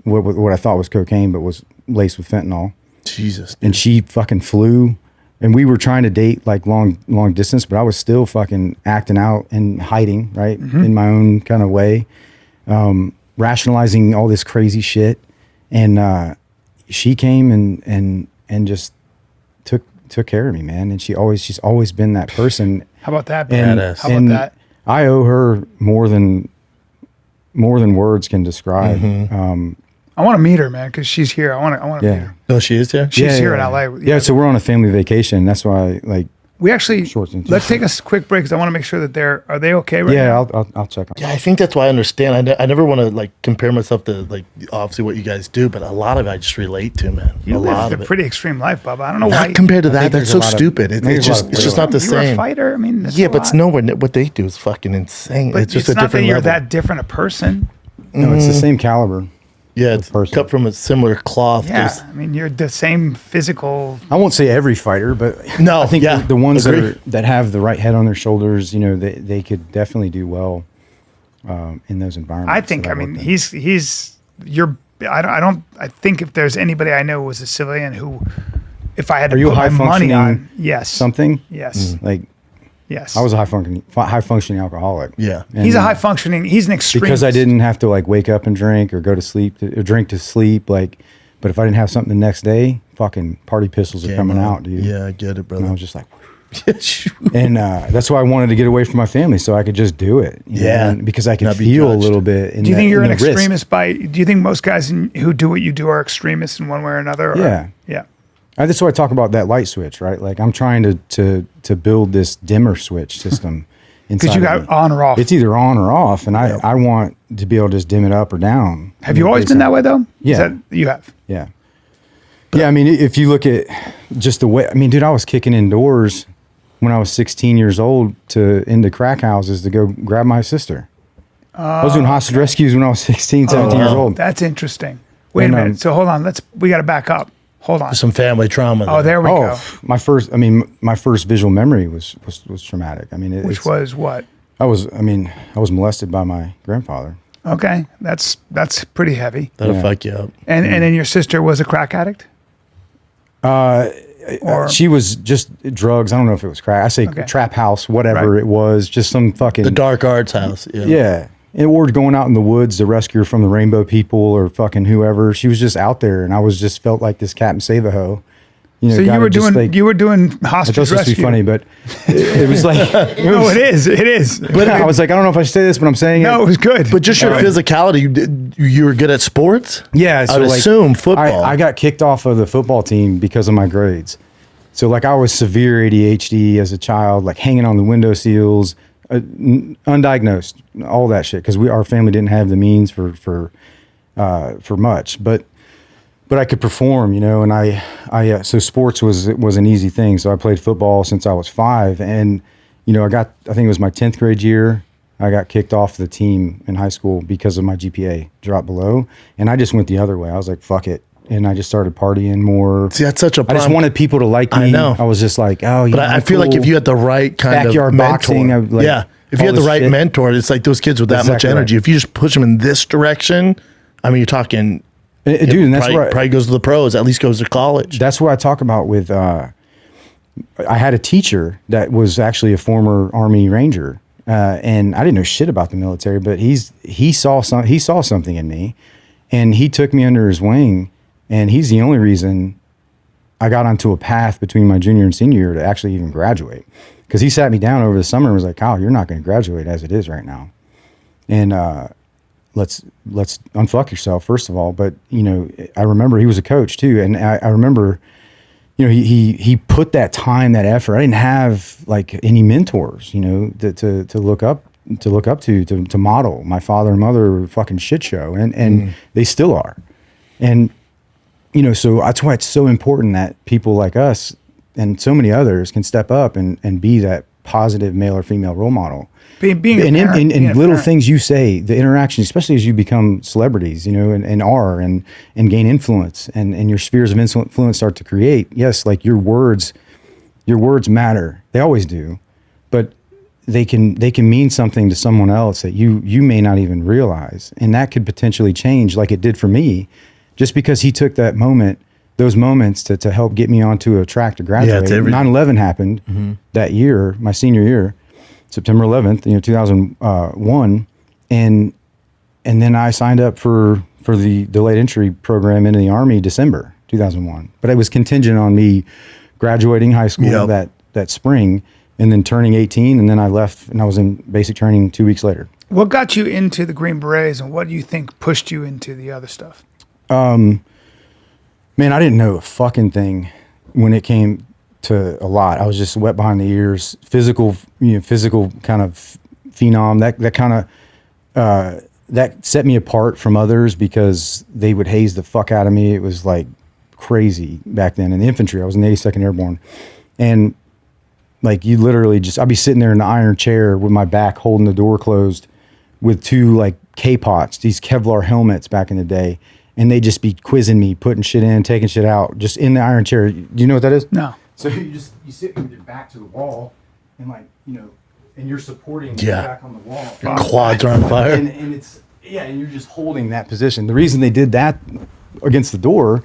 what I thought was cocaine, but was laced with fentanyl. Jesus. Dude. And she fucking flew, and we were trying to date like long distance, but I was still fucking acting out and hiding, right, in my own kind of way, rationalizing all this crazy shit, and she came and just took care of me, man. And she's always been that person. How about that, And, man? How about that? I owe her more than words can describe. I want to meet her, man, because she's here. I want to meet her. Oh, she is there? She's here in LA. Yeah, so we're on a family vacation. That's why, like, we actually, Shorts and let's take a quick break because I want to make sure that are they okay right now? I'll check on. Yeah, I think that's why I understand. I never want to like compare myself to like obviously what you guys do, but a lot of it I just relate to, man. You a lot lived of a it. pretty extreme life, Bubba. I don't know Not why. compared to that. there's That's a so lot of- stupid. I think It's there's a lot just of not the You were a same. fighter. I mean, that's Yeah, a but it's lot. what they do is fucking insane. But It's just a not that different you're level. that different a person. No, it's the same caliber. Yeah, it's person. cut from a similar cloth. Yeah, Just, I mean, you're the same physical. I won't say every fighter, but No, I think yeah, the ones agree. that have the right head on their shoulders, they could definitely do well in those environments. I think. that I mean, worked in. he's. You're. I think if there's anybody I know who was a civilian who, if I had to Are you put a my high money functioning on, yes, something yes, like yes. I was a high functioning alcoholic. yeah. And He's a high functioning. He's an extremist. because I didn't have to like wake up and drink or go to sleep or drink to sleep. Like, but if I didn't have something the next day, fucking party pistols are coming out, dude. Yeah, I get it, And brother. I was just like, and that's why I wanted to get away from my family so I could just do it. Yeah. because I could Not be feel a judged. little bit. Do you think you're an extremist do you think most guys who do what you do are extremists in one way or another? Or, Yeah. Yeah. That's why I talk about that light switch, right? Like I'm trying to build this dimmer switch system. Because you got me. on or off. It's either on or off, and I want to be able to just dim it up or down. Have you always been that way though? Yeah. You have. Yeah. Yeah, I mean, if you look at just the way, I mean, dude, I was kicking indoors when I was 16 years old into crack houses to go grab my sister. I was doing hostage rescues when I was 16, 17 years old. That's interesting. Wait And, a minute. So hold on. We got to back up. Hold on. Some family trauma. Oh, there we go. my first visual memory was traumatic. I mean, Which was what? I was molested by my grandfather. Okay, that's pretty heavy. That'll Yeah. fuck you up. And then your sister was a crack addict. Or She was just drugs. I don't know if it was crack. I say Okay. trap house, whatever Right. it was, just some fucking The dark arts house. Yeah. Yeah. Or going out in the woods to rescue her from the rainbow people or fucking whoever. She was just out there, and I was just felt like this Captain Save-A-Ho. so you were doing It hostage was supposed to rescue. be funny, but it was like No, it is. It is. But I was like, I don't know if I should say this, but I'm saying No, it was good. But just your physicality, you were good at sports? Yeah, I would assume football. I got kicked off of the football team because of my grades. So like I was severe ADHD as a child, like hanging on the window seals, undiagnosed, all that shit, because our family didn't have the means for much, but I could perform, and I so sports was an easy thing. So I played football since I was 5, and I think it was my 10th grade year, I got kicked off the team in high school because of my GPA dropped below, and I just went the other way. I was like, fuck it. And I just started partying more. See, that's such a I just wanted people to like me. I know. I was just like, oh, yeah. But I feel like if you had the right kind Backyard of mentor, boxing, if if you had the right mentor, it's like those kids with that much Exactly energy. right. If you just push them in this direction, I mean, you're talking, dude, and that's where probably goes to the pros, at least goes to college. that's what I talk about with. I had a teacher that was actually a former Army Ranger, and I didn't know shit about the military, but he saw something in me, and he took me under his wing, and he's the only reason I got onto a path between my junior and senior year to actually even graduate, because he sat me down over the summer and was like, Kyle, you're not going to graduate as it is right now, and let's unfuck yourself first of all. But I remember he was a coach too, and I remember he put that time, that effort. I didn't have like any mentors, to look up to model. My father and mother were a fucking shit show, and they still are. And so that's why it's so important that people like us and so many others can step up and be that positive male or female role model. Being a parent, and little things you say, the interaction, especially as you become celebrities, and gain influence, and your spheres of influence start to create. Yes, like your words matter. They always do, but they can mean something to someone else that you may not even realize, and that could potentially change, like it did for me, just because he took those moments to help get me onto a track to graduate. 9/11 happened that year, my senior year. September 11th, 2001, and then I signed up for the delayed entry program into the Army December 2001. But it was contingent on me graduating high school that spring, and then turning 18, and then I left and I was in basic training 2 weeks later. What got you into the Green Berets, and what do you think pushed you into the other stuff? Man, I didn't know a fucking thing when it came to a lot. I was just wet behind the ears, physical kind of phenom. That kind of that set me apart from others because they would haze the fuck out of me. It was like crazy back then in the infantry. I was in the 82nd Airborne, and like you literally I'd be sitting there in the iron chair with my back holding the door closed with two like K-pots, these Kevlar helmets back in the day, and they'd just be quizzing me, putting shit in, taking shit out, just in the iron chair. Do you know what that is? No. So you sit with your back to the wall, and and you're supporting your back on the wall. Your quads are on fire. And and you're just holding that position. The reason they did that against the door,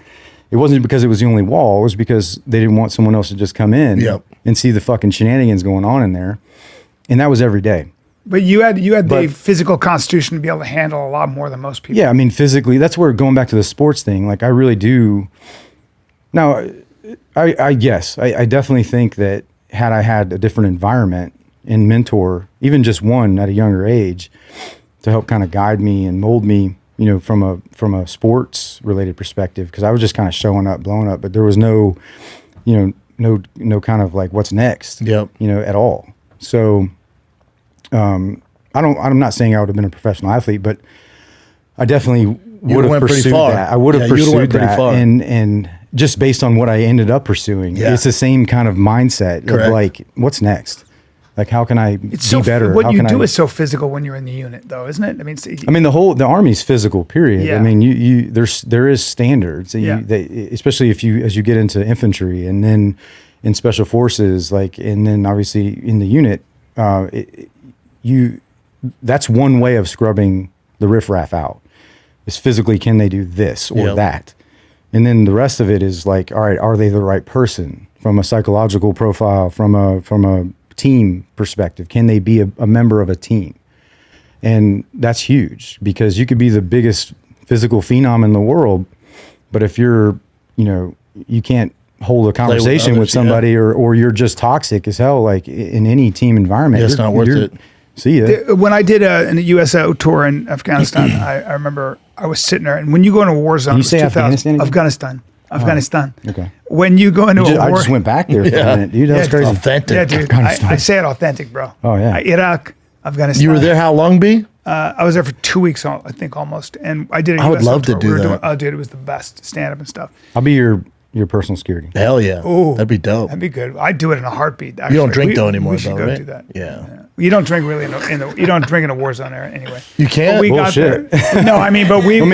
it wasn't because it was the only wall. It was because they didn't want someone else to just come in and see the fucking shenanigans going on in there. And that was every day. But you had the physical constitution to be able to handle a lot more than most people. Yeah, I mean, physically, that's where going back to the sports thing, like I really do. Now, I definitely think that had I had a different environment and mentor, even just one at a younger age, to help kind of guide me and mold me, from a sports related perspective, because I was just kind of showing up, blowing up, but there was no kind of like what's next, at all. So, I'm not saying I would have been a professional athlete, but I definitely would have pursued that. I would have pursued that, and just based on what I ended up pursuing, it's the same kind of mindset of like, what's next? Like, how can I be better? What you do is so physical when you're in the unit, though, isn't it? I mean, the Army's physical. Period. Yeah. I mean, there is standards, especially as you get into infantry, and then in special forces, and then obviously in the unit, that's one way of scrubbing the riffraff out. Is physically, can they do this or that? And then the rest of it is like, all right, are they the right person from a psychological profile, from a team perspective? Can they be a member of a team? And that's huge, because you could be the biggest physical phenom in the world, but if you're, you can't hold a conversation with somebody, or you're just toxic as hell, like in any team environment, it's not worth it. See ya. When I did a USO tour in Afghanistan, I remember I was sitting there, and when you go into a war zone, you say Afghanistan? Afghanistan. Okay. When you go into a war, I just went back there for a minute, dude. That's crazy. Authentic. Yeah, dude. I say it authentic, bro. Oh yeah. Iraq, Afghanistan. You were there how long, B? I was there for 2 weeks, I think, almost, and I did. I would love to do that. Oh, dude, it was the best stand up and stuff. I'll be your personal security. Hell yeah. Ooh, that'd be dope. That'd be good. I'd do it in a heartbeat. Actually. You don't drink though anymore, we should go right? do that. Yeah. You don't drink really you don't drink in a war zone there anyway. You can't. We got there. No, I mean,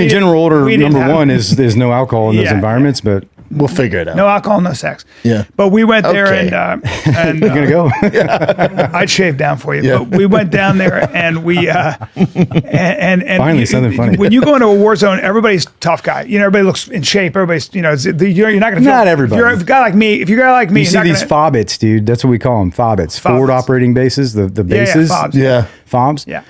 general order number one is there's no alcohol in those environments, but we'll figure it out. No alcohol, no sex. Yeah. But we went there and you're gonna go. I'd shave down for you. Yeah. But we went down there and we and finally something funny. When you go into a war zone, everybody's tough guy. Everybody looks in shape. Everybody's you're not gonna. Not everybody. If you're a guy like me, you see these FOBITs, dude. That's what we call them, FOBITs. Forward operating bases, the bases. FOBs. Yeah.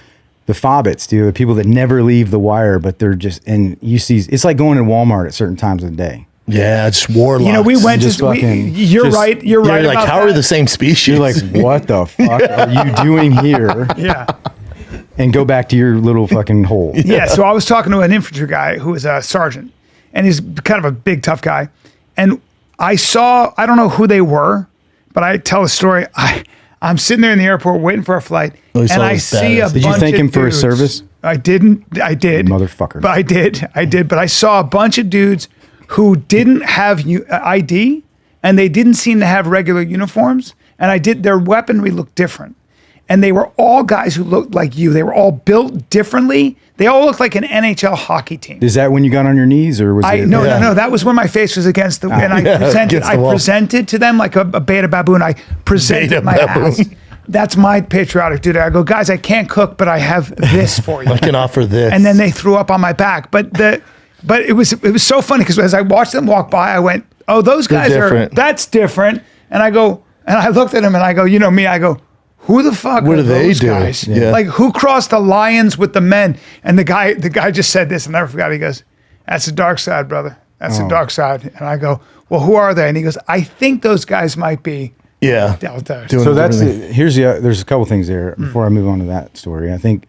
The FOBITs, dude, the people that never leave the wire, but they're just, and you see, it's like going to Walmart at certain times of the day. Yeah, it's warlocks. We went you're right. You're right. Like, how are we the same species? You're like, what the fuck are you doing here? Yeah. And go back to your little fucking hole. Yeah. So I was talking to an infantry guy who was a sergeant, and he's kind of a big, tough guy. And I don't know who they were, but I tell a story. I'm sitting there in the airport waiting for a flight, and I see a bunch of Did you thank him for his dudes. service? I didn't. I did. Motherfucker. But I did. But I saw a bunch of dudes who didn't have ID, and they didn't seem to have regular uniforms, and their weaponry looked different. And they were all guys who looked like you. They were all built differently. They all looked like an NHL hockey team. Is that when you got on your knees, or was it? No. That was when my face was against the. And I presented to them like a beta baboon. I presented my ass. That's my patriotic duty. I go, guys, I can't cook, but I have this for you. I can offer this. And then they threw up on my back. But it was so funny because as I watched them walk by, I went, oh, those guys that's different. And I looked at them and I go, you know me, I go, who the fuck what are do they those do? guys? Yeah. Like, who crossed the lions with the men? And the guy just said this, and I never forgot. He goes, that's the dark side, brother. That's the dark side. And I go, well, who are they? And he goes, I think those guys might be Delta. So there's a couple things there before I move on to that story. I think,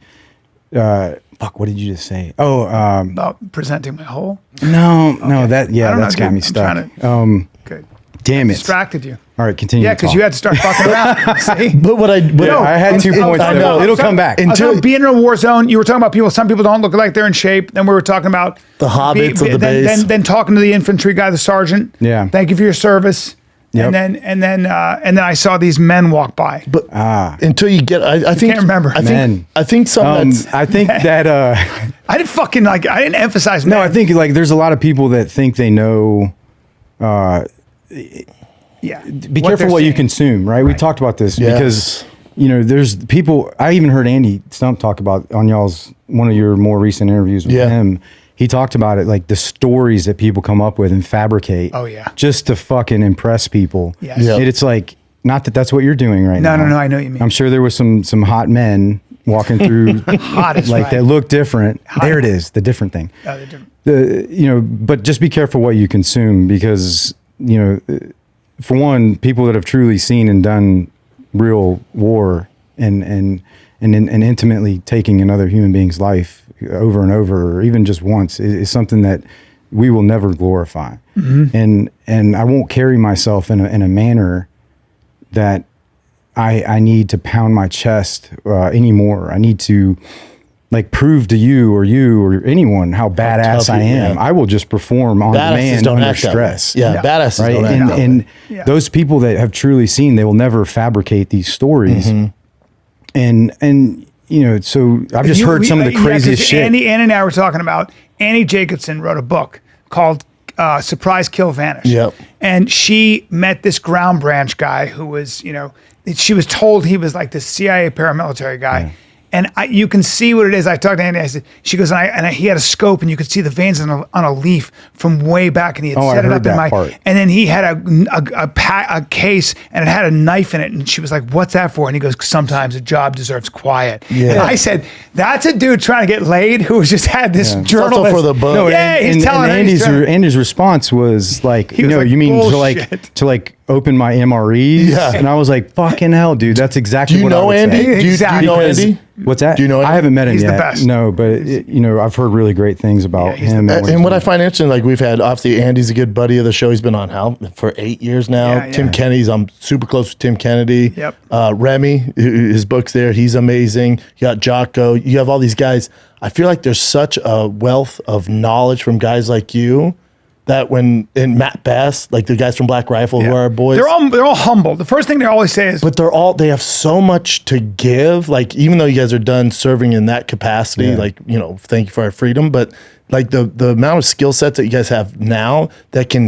what did you just say? About presenting my whole? No, that's got me stuck. Okay. Damn it. Distracted you. All right, continue. Yeah, because you had to start fucking around. See? But I had 2 points. I know. It'll come back. Being in a war zone, you were talking about people. Some people don't look like they're in shape. Then we were talking about the hobbits of the base. Then talking to the infantry guy, the sergeant. Yeah. Thank you for your service. Yep. And then I saw these men walk by. But until you get, I think can't remember. I think something. I think that. I didn't emphasize. No, men. I think like there's a lot of people that think they know. Be careful what you consume, right? We talked about this because there's people. I even heard Andy Stump talk about on one of your more recent interviews with him. He talked about it, like the stories that people come up with and fabricate. Oh yeah, just to fucking impress people. Yes. Yep. It's like not that that's what you're doing right now. No, I know what you mean. I'm sure there was some hot men walking through that look different. There it is, the different thing. Oh, they're different. But just be careful what you consume because for one, people that have truly seen and done real war and intimately taking another human being's life over and over, or even just once, is something that we will never glorify. Mm-hmm. And I won't carry myself in a manner that I need to pound my chest anymore. I need to prove to you or anyone how badass I am. I will just perform on demand under stress. Badasses right? don't act and those people that have truly seen, they will never fabricate these stories. Mm-hmm. And so I've just heard some of the craziest shit. Andy and I were talking about, Annie Jacobson wrote a book called Surprise, Kill, Vanish. Yep. And she met this ground branch guy who was, she was told he was like this CIA paramilitary guy. Yeah. And you can see what it is. I talked to Andy. I said, she goes, and he had a scope, and you could see the veins on a leaf from way back, and he had set it up in my. Part. And then he had a case, and it had a knife in it, and she was like, "What's that for?" And he goes, "Sometimes a job deserves quiet." Yeah. And I said, "That's a dude trying to get laid who just had this journalist for the book." No, he's telling her. Andy's response was like, "You mean to open my MREs?" Yeah. And I was like, "Fucking hell, dude, that's exactly what I would Andy? say." Do you know Andy? What's that? Do you know him? I haven't met him He's yet. the best. No, but I've heard really great things about him. And what I find interesting, we've had, obviously, Andy's a good buddy of the show. He's been on for 8 years now. Yeah, Tim Kennedy's, I'm super close with Tim Kennedy. Yep. Remy, his book's there. He's amazing. You got Jocko. You have all these guys. I feel like there's such a wealth of knowledge from guys like you that and Matt Bass, like the guys from Black Rifle, who are our boys. They're all humble. The first thing they always say is, but they have so much to give. Like, even though you guys are done serving in that capacity, thank you for our freedom. But the amount of skill sets that you guys have now that can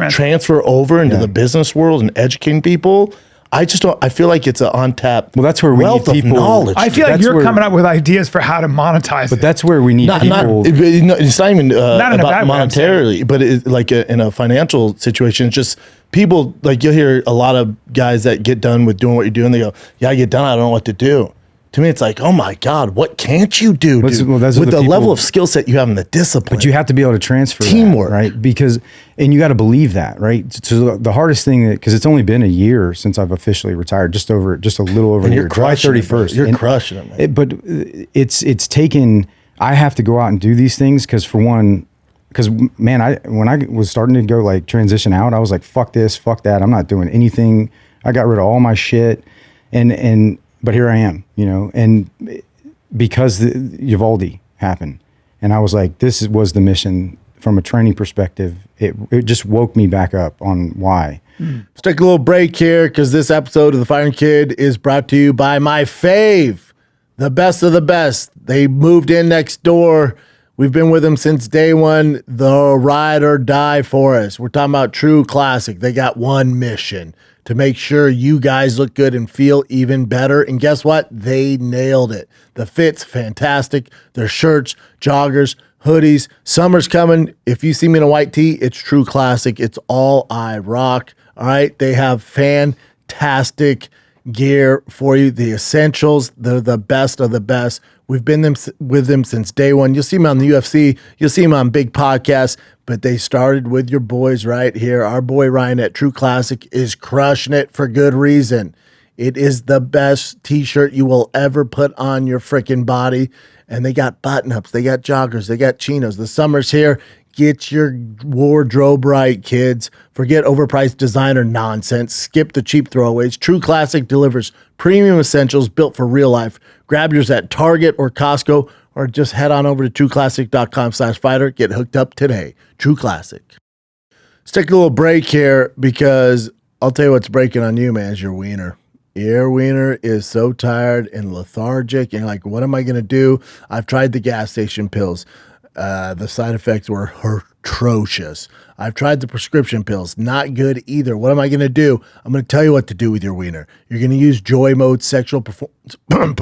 transfer over into the business world and educating people. I just don't. I feel like it's an untapped. Well, that's where we need people. Knowledge. I feel like you're coming up with ideas for how to monetize. But that's where we need people. It's not even about monetarily, but in a financial situation, it's just people. Like, you'll hear a lot of guys that get done with doing what you're doing. They go, "Yeah, I get done. I don't know what to do." To me, it's like, oh my God, what can't you do, dude? With the level of skill set you have and the discipline. But you have to be able to transfer teamwork, right? And you got to believe that, right? So the hardest thing, because it's only been a year since I've officially retired, just a little over a year, July 31st. You're crushing it, man. But it's taken. I have to go out and do these things because, for one, because man, when I was starting to go like transition out, I was like, fuck this, fuck that. I'm not doing anything. I got rid of all my shit. But here I am, you know, and because the Uvalde happened, and I was like, this was the mission from a training perspective. It just woke me back up on why. Let's take a little break here because this episode of The Fighting Kid is brought to you by my fave, the best of the best. They moved in next door. We've been with them since day one. The ride or die for us. We're talking about True Classic. They got one mission: to make sure you guys look good and feel even better. And guess what? They nailed it. The fit's fantastic. Their shirts, joggers, hoodies. Summer's coming. If you see me in a white tee, it's True Classic. It's all I rock. All right. They have fantastic gear for you. The essentials. They're the best of the best. We've been with them since day one. You'll see them on the UFC. You'll see them on big podcasts. But they started with your boys right here. Our boy Ryan at True Classic is crushing it for good reason. It is the best t-shirt you will ever put on your freaking body. And they got button-ups. They got joggers. They got chinos. The summer's here. Get your wardrobe right, kids. Forget overpriced designer nonsense. Skip the cheap throwaways. True Classic delivers premium essentials built for real life. Grab yours at Target or Costco, or just head on over to trueclassic.com/fighter. Get hooked up today. True Classic. Let's take a little break here because I'll tell you what's breaking on you, man, is your wiener. Your wiener is so tired and lethargic and like, what am I going to do? I've tried the gas station pills. The side effects were atrocious. I've tried the prescription pills. Not good either. What am I going to do? I'm going to tell you what to do with your wiener. You're going to use Joy Mode Sexual Performance.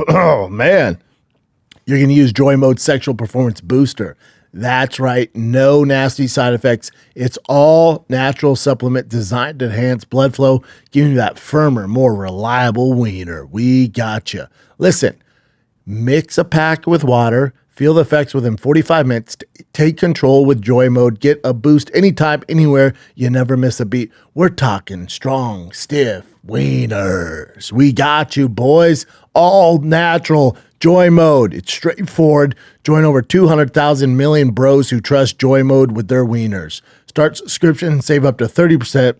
Oh, man. You're going to use Joy Mode Sexual Performance Booster. That's right. No nasty side effects. It's all natural supplement designed to enhance blood flow, giving you that firmer, more reliable wiener. We gotcha. Listen, mix a pack with water. Feel the effects within 45 minutes. Take control with Joy Mode. Get a boost anytime, anywhere. You never miss a beat. We're talking strong, stiff wieners. We got you, boys. All natural. Joy Mode. It's straightforward. Join over 200,000 million bros who trust Joy Mode with their wieners. Start subscription and save up to 30%.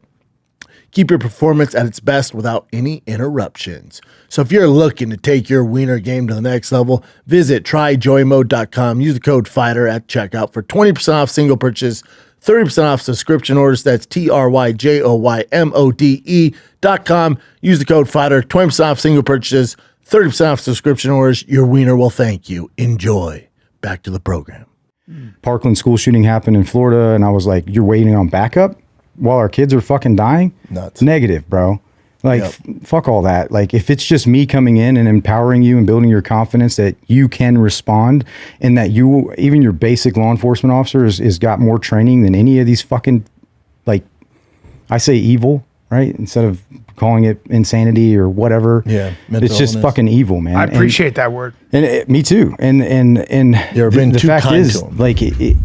Keep your performance at its best without any interruptions. So if you're looking to take your wiener game to the next level, visit tryjoymode.com. Use the code FIGHTER at checkout for 20% off single purchase, 30% off subscription orders. That's tryjoymode.com. Use the code FIGHTER, 20% off single purchases, 30% off subscription orders. Your wiener will thank you. Enjoy. Back to the program. Parkland school shooting happened in Florida, and I was like, you're waiting on backup while our kids are fucking dying? Nuts. Negative, bro. Like, fuck all that. Like, if it's just me coming in and empowering you and building your confidence that you can respond, and that you, even your basic law enforcement officer is got more training than any of these fucking, like, I say evil, right? Instead of calling it insanity or whatever. Yeah. It's just fucking evil, man. I appreciate that word. And me too. And You're being the too fact kind is, to 'em. like, it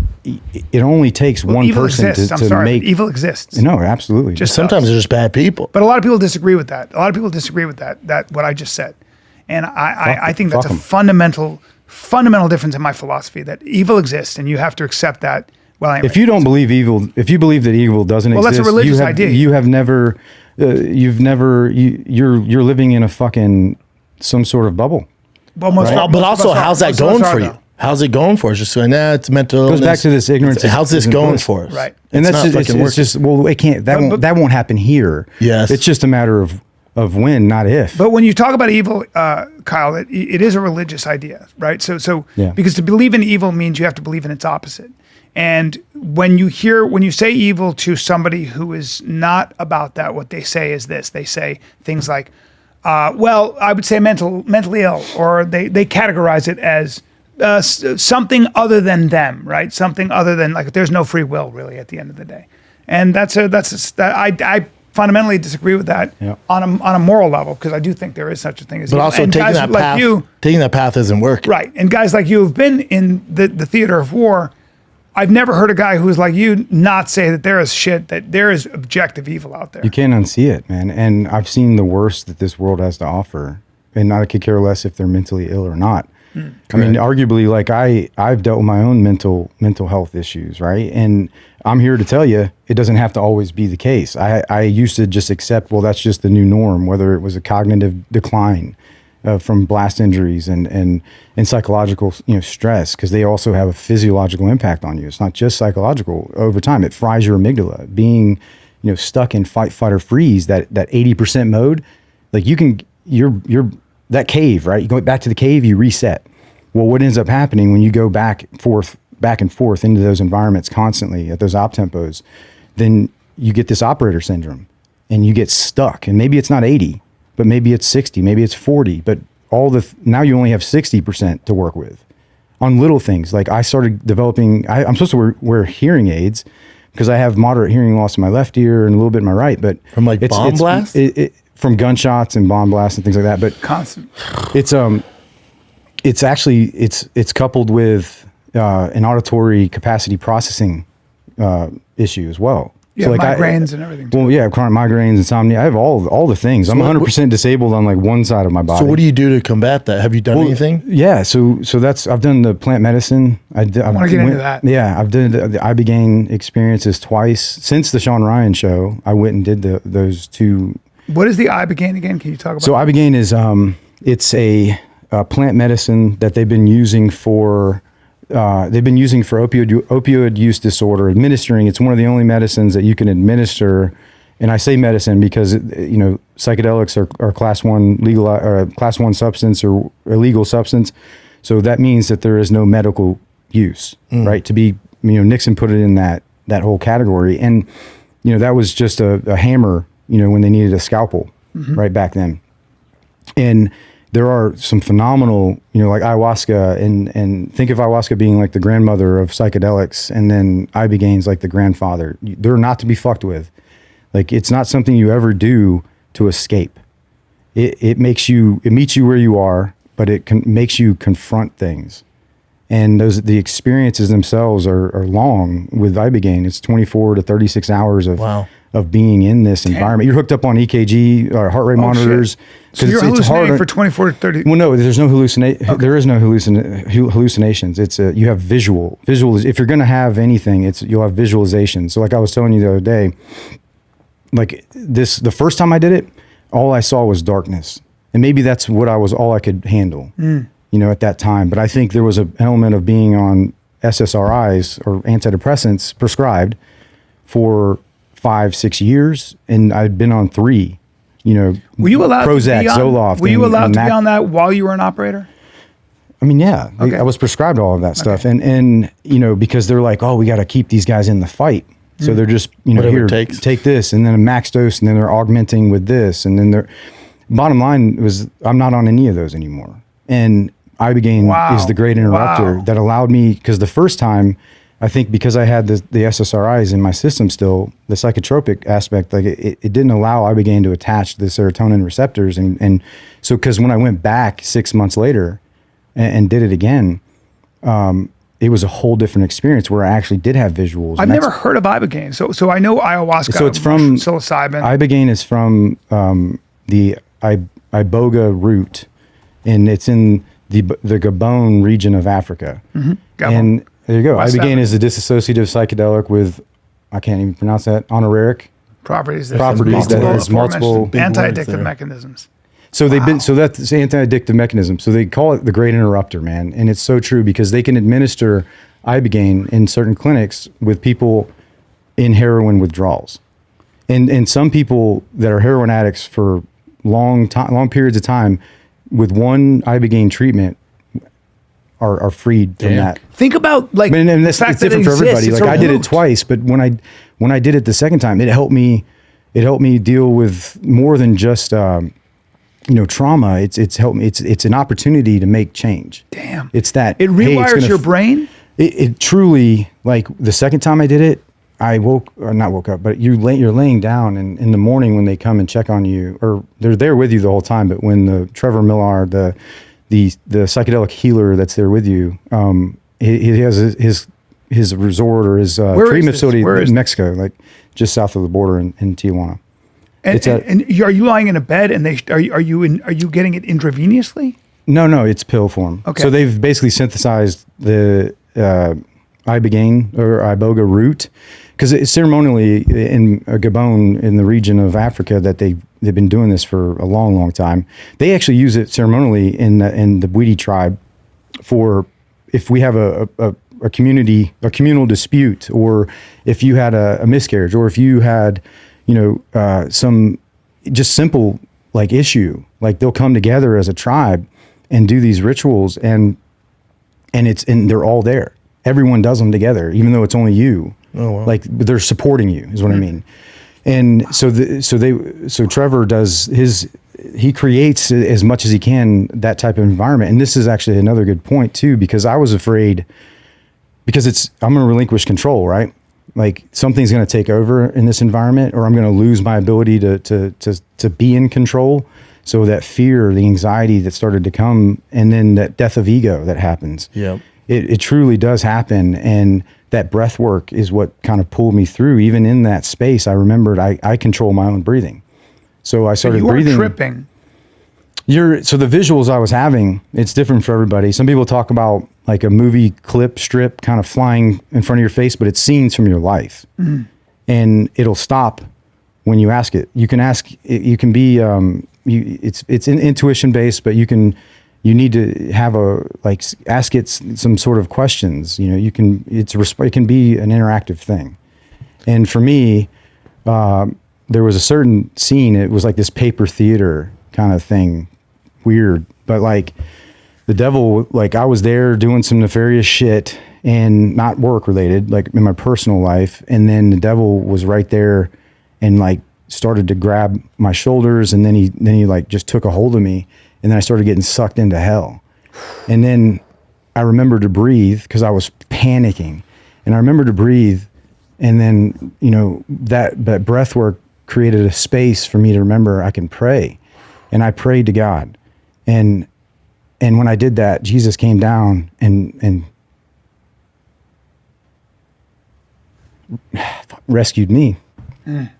only takes one evil person exists. to make evil exists. No, absolutely. Just Sometimes they're just bad people. But a lot of people disagree with that. A lot of people disagree with that what I just said. And I think that's a fundamental difference in my philosophy, that evil exists and you have to accept that. Well, anyway, if you don't believe evil, if you believe that evil doesn't exist, that's a religious idea. You have never, you're living in a fucking some sort of bubble. But also, how's that going for you? How's it going for us? Just saying, it's mental illness. Goes back to this ignorance. How's this going for us? Right. And that's not just, fucking it's just, well, it can't, that won't happen here. Yes. It's just a matter of when, not if. But when you talk about evil, Kyle, it is a religious idea, right? So Yeah. Because to believe in evil means you have to believe in its opposite. And when you say evil to somebody who is not about that, what they say is this. They say things like, well, I would say mentally ill, or they categorize it as something other than them, right? Something other than, like, there's no free will really at the end of the day. And I fundamentally disagree with that on a moral level, because I do think there is such a thing as But evil. also And taking guys that like path, taking that path isn't working. right? And guys like you have been in the theater of war. I've never heard a guy who's like you not say that there is objective evil out there. You can't unsee it, man. And I've seen the worst that this world has to offer. And I could care less if they're mentally ill or not. I mean, arguably, like I've dealt with my own mental health issues, right? And I'm here to tell you, it doesn't have to always be the case. I used to just accept, well, that's just the new norm, whether it was a cognitive decline from blast injuries and psychological, stress, because they also have a physiological impact on you. It's not just psychological. Over time, it fries your amygdala. Being, stuck in fight, flight, or freeze, that 80% mode, like you're that cave, right? You go back to the cave, you reset. Well, what ends up happening when you go back and forth into those environments constantly at those op tempos, then you get this operator syndrome and you get stuck. And maybe it's not 80, but maybe it's 60, maybe it's 40, but now you only have 60% to work with on little things. Like I started developing, I'm supposed to wear hearing aids because I have moderate hearing loss in my left ear and a little bit in my right, but from like bomb blast? From gunshots and bomb blasts and things like that. But constant. It's actually it's coupled with an auditory capacity processing issue as well. Yeah, so like migraines and everything. Well, yeah, chronic migraines, insomnia. I have all the things. So I'm 100% disabled on like one side of my body. So what do you do to combat that? Have you done anything? Yeah, so I've done the plant medicine. I want to get into that. Yeah, I've done the Ibogaine experiences twice since the Sean Ryan show. I went and did those two. What is the Ibogaine again? Can you talk about? So Ibogaine is it's a plant medicine that they've been using for opioid use disorder. Administering, it's one of the only medicines that you can administer. And I say medicine because psychedelics are class 1 legal or class 1 substance or illegal substance. So that means that there is no medical use, right? To be Nixon put it in that whole category, and that was just a hammer. When they needed a scalpel, right back then. And there are some phenomenal, like ayahuasca, and think of ayahuasca being like the grandmother of psychedelics, and then Ibogaine's like the grandfather. They're not to be fucked with. Like, it's not something you ever do to escape. It meets you where you are, but it makes you confront things. And the experiences themselves are long with Ibogaine. It's 24 to 36 hours of being in this environment. You're hooked up on EKG or heart rate monitors. So you're hallucinating for 24 to 30. Well, no, there's no hallucination. Okay. There is no hallucinations. It's you have visual. If you're going to have anything, you'll have visualization. So like I was telling you the other day, like the first time I did it, all I saw was darkness. And maybe that's all I could handle, at that time. But I think there was an element of being on SSRIs or antidepressants prescribed for 5-6 years, and I'd been on 3. Were you allowed Prozac, to be on, Zoloft. Were you allowed to be on that while you were an operator? I mean, yeah, okay. I was prescribed all of that stuff, and because they're like, oh, we got to keep these guys in the fight, so they're just here, take this, and then a max dose, and then they're augmenting with this, and then bottom line was I'm not on any of those anymore, and Ibogaine is the great interrupter that allowed me, because the first time, I think because I had the SSRIs in my system still, the psychotropic aspect, like it didn't allow Ibogaine to attach to the serotonin receptors. And so, because when I went back 6 months later and did it again, it was a whole different experience where I actually did have visuals. I've never heard of Ibogaine. So I know ayahuasca. So it's from psilocybin. Ibogaine is from the Iboga root, and it's in the Gabon region of Africa. Gabon. And there you go. Ibogaine is a dissociative psychedelic with, I can't even pronounce that, honorific properties that has multiple anti-addictive mechanisms. So so that's anti-addictive mechanism. So they call it the great interrupter, man. And it's so true because they can administer Ibogaine in certain clinics with people in heroin withdrawals. And some people that are heroin addicts for long periods of time with one Ibogaine treatment are freed from that. Think about like and it's different for everybody. Like I did it twice, but when I did it the second time, it helped me deal with more than just trauma. It's helped me. It's an opportunity to make change. Damn. It's that it rewires your brain. It truly, like the second time I did it, I not woke up, but you're laying down, and in the morning when they come and check on you, or they're there with you the whole time. But when the Trevor Millard, the psychedelic healer that's there with you, he has his resort or his treatment facility in Mexico, like just south of the border in Tijuana. And are you lying in a bed and are you getting it intravenously? No, it's pill form. Okay. So they've basically synthesized the Ibogaine or Iboga root, because it's ceremonially in Gabon, in the region of Africa, that they've been doing this for a long, long time. They actually use it ceremonially in the Bwiti tribe for if we have a communal dispute, or if you had a miscarriage, or if you had, some just simple like issue, like they'll come together as a tribe and do these rituals, and they're all there. Everyone does them together, even though it's only you. Oh, wow. Like they're supporting you, is what I mean. And so Trevor does he creates as much as he can that type of environment. And this is actually another good point too, because I was afraid, because I'm going to relinquish control, right? Like something's going to take over in this environment, or I'm going to lose my ability to be in control. So that fear, the anxiety that started to come, and then that death of ego that happens. Yeah. It truly does happen. And that breath work is what kind of pulled me through. Even in that space, I remembered I control my own breathing. So I started breathing. You weren't tripping. So the visuals I was having, it's different for everybody. Some people talk about like a movie clip strip kind of flying in front of your face, but it's scenes from your life. Mm. And it'll stop when you ask it. You can ask, you can be, it's intuition based, but you need to have ask it some sort of questions. It can be an interactive thing. And for me, there was a certain scene, it was like this paper theater kind of thing, weird, but like the devil, like I was there doing some nefarious shit and not work related, like in my personal life. And then the devil was right there and like started to grab my shoulders, and then he like just took a hold of me, and then I started getting sucked into hell. And then I remember to breathe, because I was panicking, and I remember to breathe, and then that breath work created a space for me to remember I can pray. And I prayed to God, and when I did that, Jesus came down and rescued me.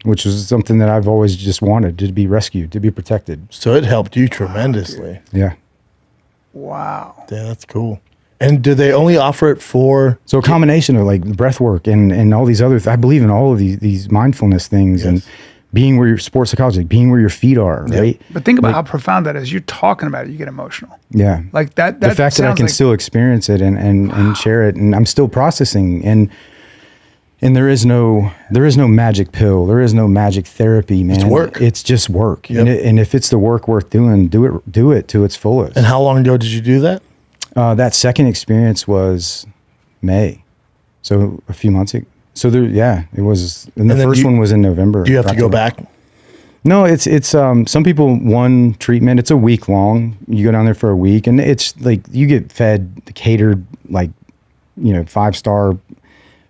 Which was something that I've always just wanted, to be rescued, to be protected. So it helped you tremendously. Yeah. Wow. Yeah, that's cool. And do they only offer it for? So a combination of like breath work and all these other, I believe in all of these mindfulness things, and being where your sports psychology, being where your feet are, right? But think about how profound that is. You're talking about it, you get emotional. Yeah. Like that the fact that I can still experience it and share it, and I'm still processing, and there is no magic pill. There is no magic therapy, man. It's work. It's just work. Yep. And if it's the work worth doing, do it to its fullest. And how long ago did you do that? That second experience was May. So a few months ago. So it was, and the first one was in November. Do you have to go back? No, it's some people, one treatment, it's a week long. You go down there for a week, and it's like you get fed catered, like, 5-star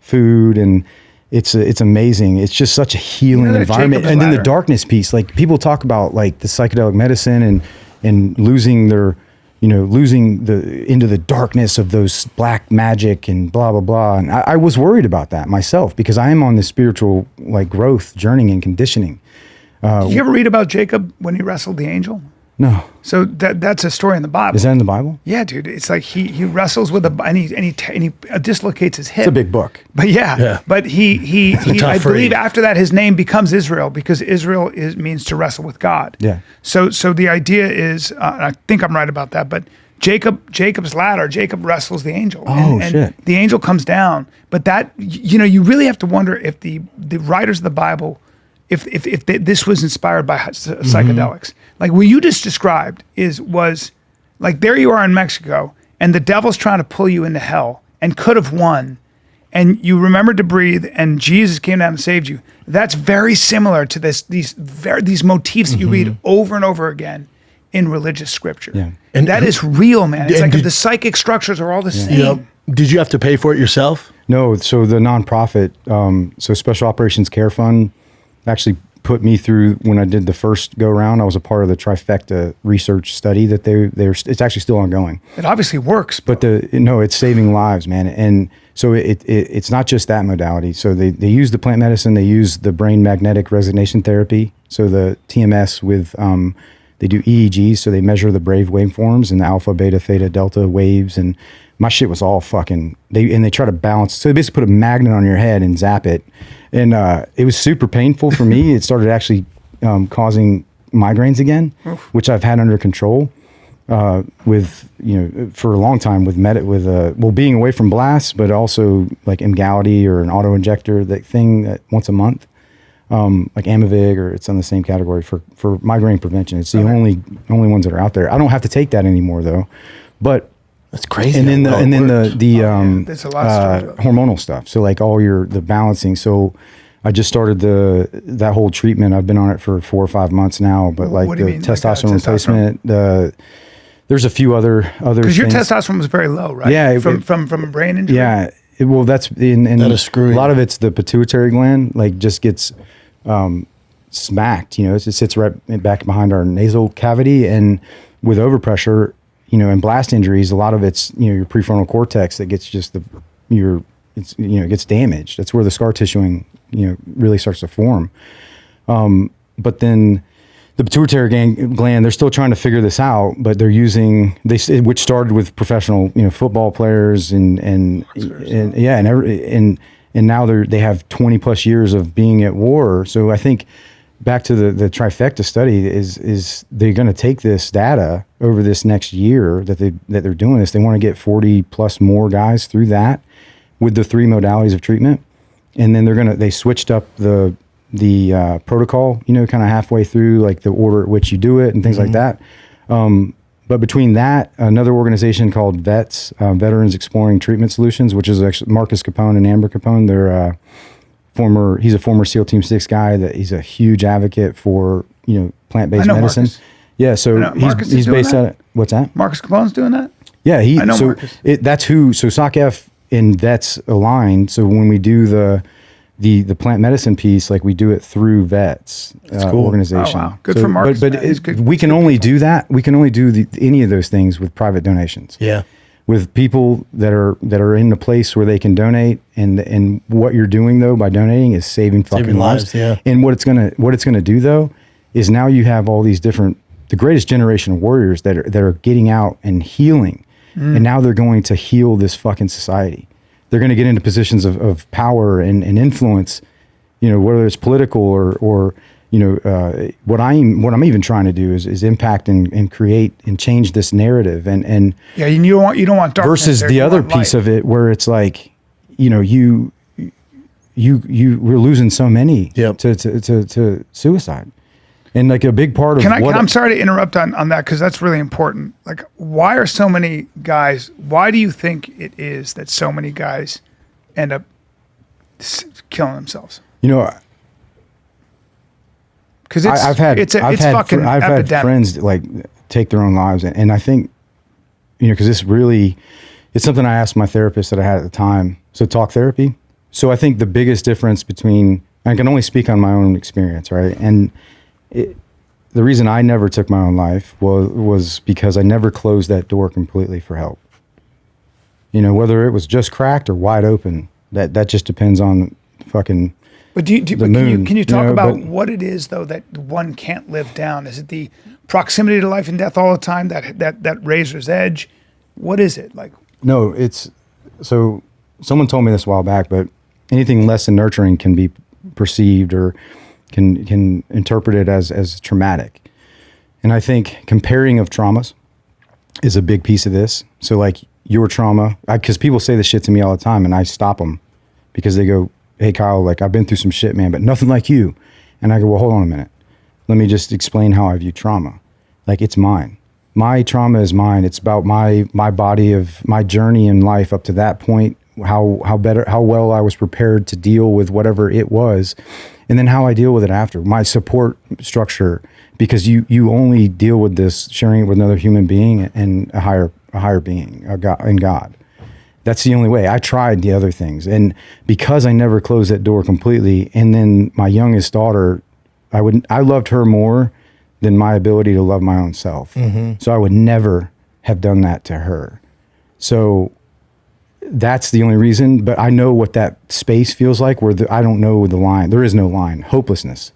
food, and it's amazing. It's just such a healing environment. And then the darkness piece, like people talk about like the psychedelic medicine and losing their, losing into the darkness of those black magic and blah, blah, blah. And I was worried about that myself, because I am on this spiritual like growth journey and conditioning. Did you ever read about Jacob when he wrestled the angel? No. So that's a story in the Bible. Is that in the Bible? Yeah, dude. It's like he wrestles with and he dislocates his hip. It's a big book. But but he I believe after that his name becomes Israel, because Israel means to wrestle with God. Yeah. So the idea is, I think I'm right about that, but Jacob's ladder, Jacob wrestles the angel. And shit. The angel comes down. But that, you really have to wonder if the writers of the Bible, if this was inspired by psychedelics. Like what you just described was like, there you are in Mexico, and the devil's trying to pull you into hell and could have won, and you remembered to breathe, and Jesus came down and saved you. That's very similar to these motifs that you read over and over again in religious scripture. Yeah. And that is real, man. It's like the psychic structures are all the same. Yep. Did you have to pay for it yourself? No. So the nonprofit, so Special Operations Care Fund, actually put me through when I did the first go round. I was a part of the TFATK research study that it's actually still ongoing. It obviously works, but it's saving lives, man. And so it's not just that modality. So they use the plant medicine, they use the brain magnetic resonance therapy. So the TMS with They do EEGs, so they measure the brave waveforms and the alpha, beta, theta, delta waves. And my shit was all fucking, they try to balance. So they basically put a magnet on your head and zap it. And it was super painful for me. It started actually causing migraines again, which I've had under control with, for a long time with being away from blasts, but also like Emgality or an auto injector, that thing that once a month. Like Amivig, or it's on the same category for migraine prevention. It's the only ones that are out there. I don't have to take that anymore though, but that's crazy. And then there's a lot of hormonal stuff. So like the balancing. So I just started that whole treatment. I've been on it for 4 or 5 months now. But like the testosterone replacement, there's a few other because your testosterone was very low, right? Yeah, from a brain injury. Yeah. That's that is screwing. A lot of it's the pituitary gland, like just gets smacked. It sits right back behind our nasal cavity, and with overpressure, and blast injuries, a lot of it's your prefrontal cortex that gets gets damaged. That's where the scar tissuing really starts to form. But then the pituitary gland, they're still trying to figure this out, but they're using which started with professional football players and now they have 20 plus years of being at war. So I think back to the trifecta study is they're going to take this data over this next year that they're doing this. They want to get 40 plus more guys through that with the 3 modalities of treatment, and then they switched up the protocol, kind of halfway through, like the order at which you do it and things like that. But between that, another organization called VETS, Veterans Exploring Treatment Solutions, which is actually Marcus Capone and Amber Capone. They're he's a former SEAL Team 6 guy that he's a huge advocate for, plant-based medicine. Marcus. Yeah. So he's based out of, what's that? Marcus Capone's doing that? Yeah. I know Marcus. That's who, so SOCF and VETS aligned. So when we do the plant medicine piece, like we do it through VETS organization. Oh, wow. Good for Marcus. But we can only do that. We can only do any of those things with private donations. Yeah. With people that are in a place where they can donate, and what you're doing though by donating is saving fucking lives. Yeah. And what it's gonna do though is now you have all these the greatest generation of warriors that are getting out and healing, and now they're going to heal this fucking society. They're going to get into positions of power and influence, whether it's political or what I'm even trying to do is impact and create and change this narrative and yeah, you don't want darkness versus the other piece of it where it's like, we're losing so many to suicide. And like a big part of I'm sorry to interrupt on that, because that's really important. Like, why are so many guys, why do you think it is that so many guys end up killing themselves? Because I've had friends like take their own lives, and I think, because it's something I asked my therapist that I had at the time. So talk therapy. So I think the biggest difference between, I can only speak on my own experience, right? And the reason I never took my own life was because I never closed that door completely for help. Whether it was just cracked or wide open, that just depends on fucking But can you talk about what it is though that one can't live down? Is it the proximity to life and death all the time, that razor's edge? What is it like? No, so someone told me this a while back, but anything less than nurturing can be perceived or can interpret it as traumatic. And I think comparing of traumas is a big piece of this. So like your trauma, because people say this shit to me all the time and I stop them because they go, hey Kyle, like I've been through some shit, man, but nothing like you. And I go, well, hold on a minute. Let me just explain how I view trauma. Like it's mine. My trauma is mine. It's about my body of my journey in life up to that point, how well I was prepared to deal with whatever it was. And then how I deal with it after, my support structure, because you only deal with this sharing it with another human being and a higher being, God. That's the only way. I tried the other things, and because I never closed that door completely. And then my youngest daughter, I loved her more than my ability to love my own self. Mm-hmm. So I would never have done that to her. So that's the only reason, but I know what that space feels like where I don't know the line. There is no line, hopelessness.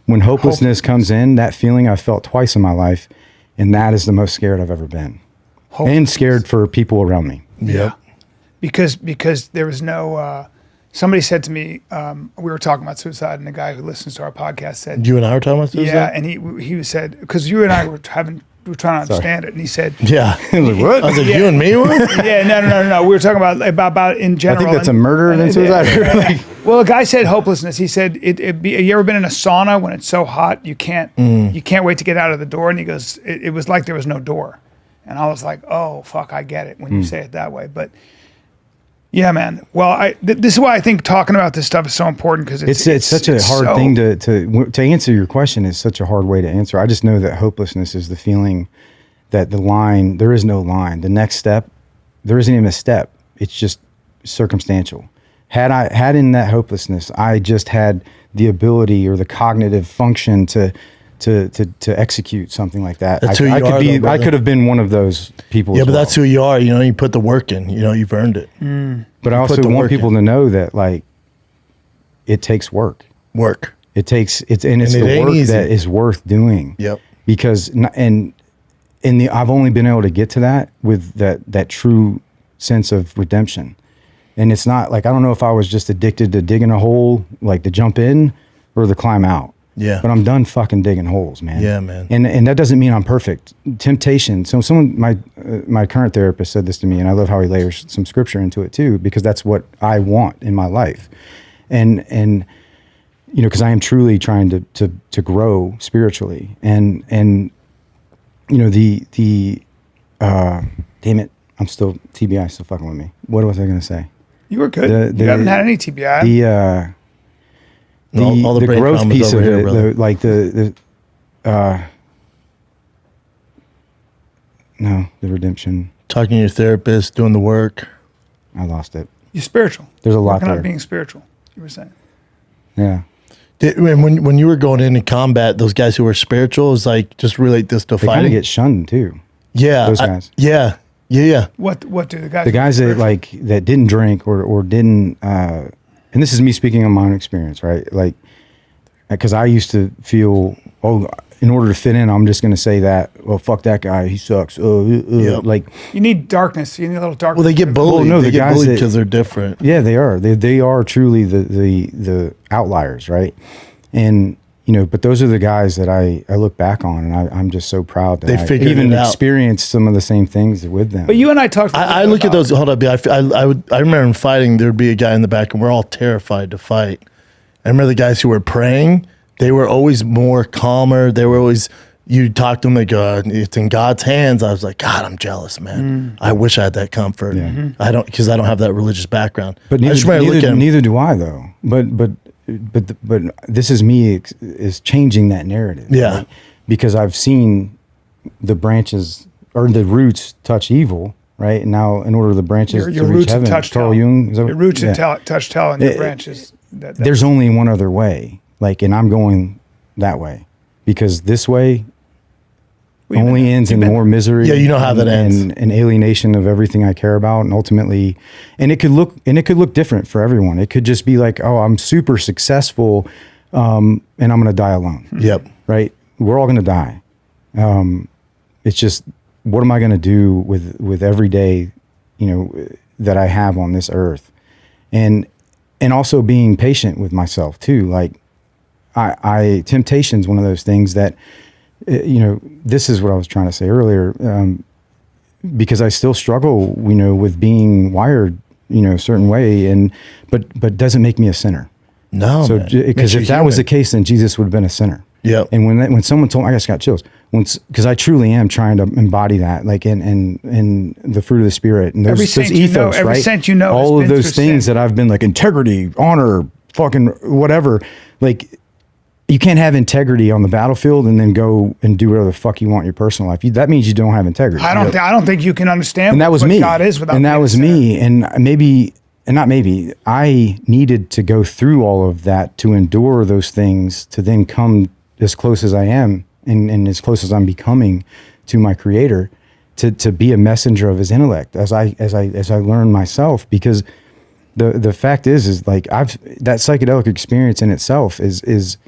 When hopelessness comes in, that feeling I've felt twice in my life, and that is the most scared I've ever been. And scared for people around me. Yeah. Because there was no, somebody said to me, we were talking about suicide, and the guy who listens to our podcast said, You and I were talking about suicide? yeah, and he said, because you and I were trying to understand it, and he said, Yeah. Like, what? I was like, you and me were? yeah, no. We were talking about in I general. think that's a murder than suicide. Like, Well, a guy said hopelessness. He said, you ever been in a sauna when it's so hot you can't wait to get out of the door? And he goes, it was like there was no door. And I was like, oh, fuck, I get it when you say it that way. But yeah, man. Well, this is why I think talking about this stuff is so important, because it's such a hard thing to answer your question. Is such a hard way to answer. I just know that hopelessness is the feeling that there is no line. The next step, there isn't even a step. It's just circumstantial. Had in that hopelessness, I just had the ability or the cognitive function to execute something like that. That's who you are, though, brother. I could have been one of those people. Yeah, as but well. that's who you are. You know, you put the work in. You know, you've earned it. But I also want people to know that, like, it takes work. It's the work easy. that is worth doing. Yep. Because I've only been able to get to that with that true sense of redemption. And it's not like, I don't know if I was just addicted to digging a hole, like to jump in or to climb out. Yeah. But I'm done fucking digging holes, man. Yeah, man. And that doesn't mean I'm perfect. Temptation. So my current therapist said this to me, and I love how he layers some scripture into it too, because that's what I want in my life. And you know, because I am truly trying to grow spiritually. And you know, damn it, I'm still TBI still fucking with me. What was I gonna say? You were good. You haven't had any TBI. All the brain growth trauma's piece over of here, it, brother. The redemption. Talking to your therapist, doing the work. I lost it. You're spiritual. There's a lot Working there. on being spiritual, you were saying. Yeah. When you were going into combat, those guys who were spiritual, is like, just relate this to They kind fighting. of get shunned too. Yeah. Those guys. Yeah. What do the guys? The guys that that didn't drink or didn't, and this is me speaking on my own experience, right? Like, because I used to feel, in order to fit in, I'm just going to say that, well, fuck that guy, he sucks. Yep. Like, you need darkness. You need a little darkness. Well, they get bullied. Well, no, they the get guys bullied that- because they're different. yeah, they are. They are truly the outliers, right? And you know, but those are the guys that I look back on, and I'm just so proud that They I figured even it out. experienced some of the same things with them. But you and I talked. I look at those. Hold up, I remember in fighting, there'd be a guy in the back, and we're all terrified to fight. I remember the guys who were praying; they were always more calmer. They were always. You talk to them, they go, "It's in God's hands." I was like, God, I'm jealous, man. I wish I had that comfort. Yeah. I don't, because I don't have that religious background. But I just remember looking at 'em. neither do I, though. But this is me is changing that narrative. Yeah. Right? Because I've seen the branches or the roots touch evil, right? And now, in order for the branches your to reach roots heaven, touch Carl tail. Jung, is that Your what- roots yeah. touch tail, and your branches. There's only one other way, like, and I'm going that way, because this way only ends in more misery. Yeah, you know how that ends. And alienation of everything I care about, and ultimately, and it could look different for everyone. It could just be like, oh, I'm super successful, and I'm going to die alone. Yep. Right. We're all going to die. It's just, what am I going to do with every day, you know, that I have on this earth, and also being patient with myself too. Like, temptation's one of those things that, you know, this is what I was trying to say earlier, because I still struggle, you know, with being wired, you know, a certain way, but doesn't make me a sinner. No, So, man. because Makes you if that was the human. case, then Jesus would have been a sinner. Yep. And when someone told me, I just got chills, because I truly am trying to embody that, like, in the fruit of the Spirit, and Every those saint ethos, you know, every right? saint you know has all of been those through things sin. that I've been like, integrity, honor, fucking whatever, like. You can't have integrity on the battlefield and then go and do whatever the fuck you want in your personal life. That means you don't have integrity. I don't think you can understand. And that was what me. God is without. And that being a was sinner. me. I needed to go through all of that to endure those things, to then come as close as I am and as close as I'm becoming to my Creator, to be a messenger of His intellect as I learn myself. Because the fact is like, that psychedelic experience in itself is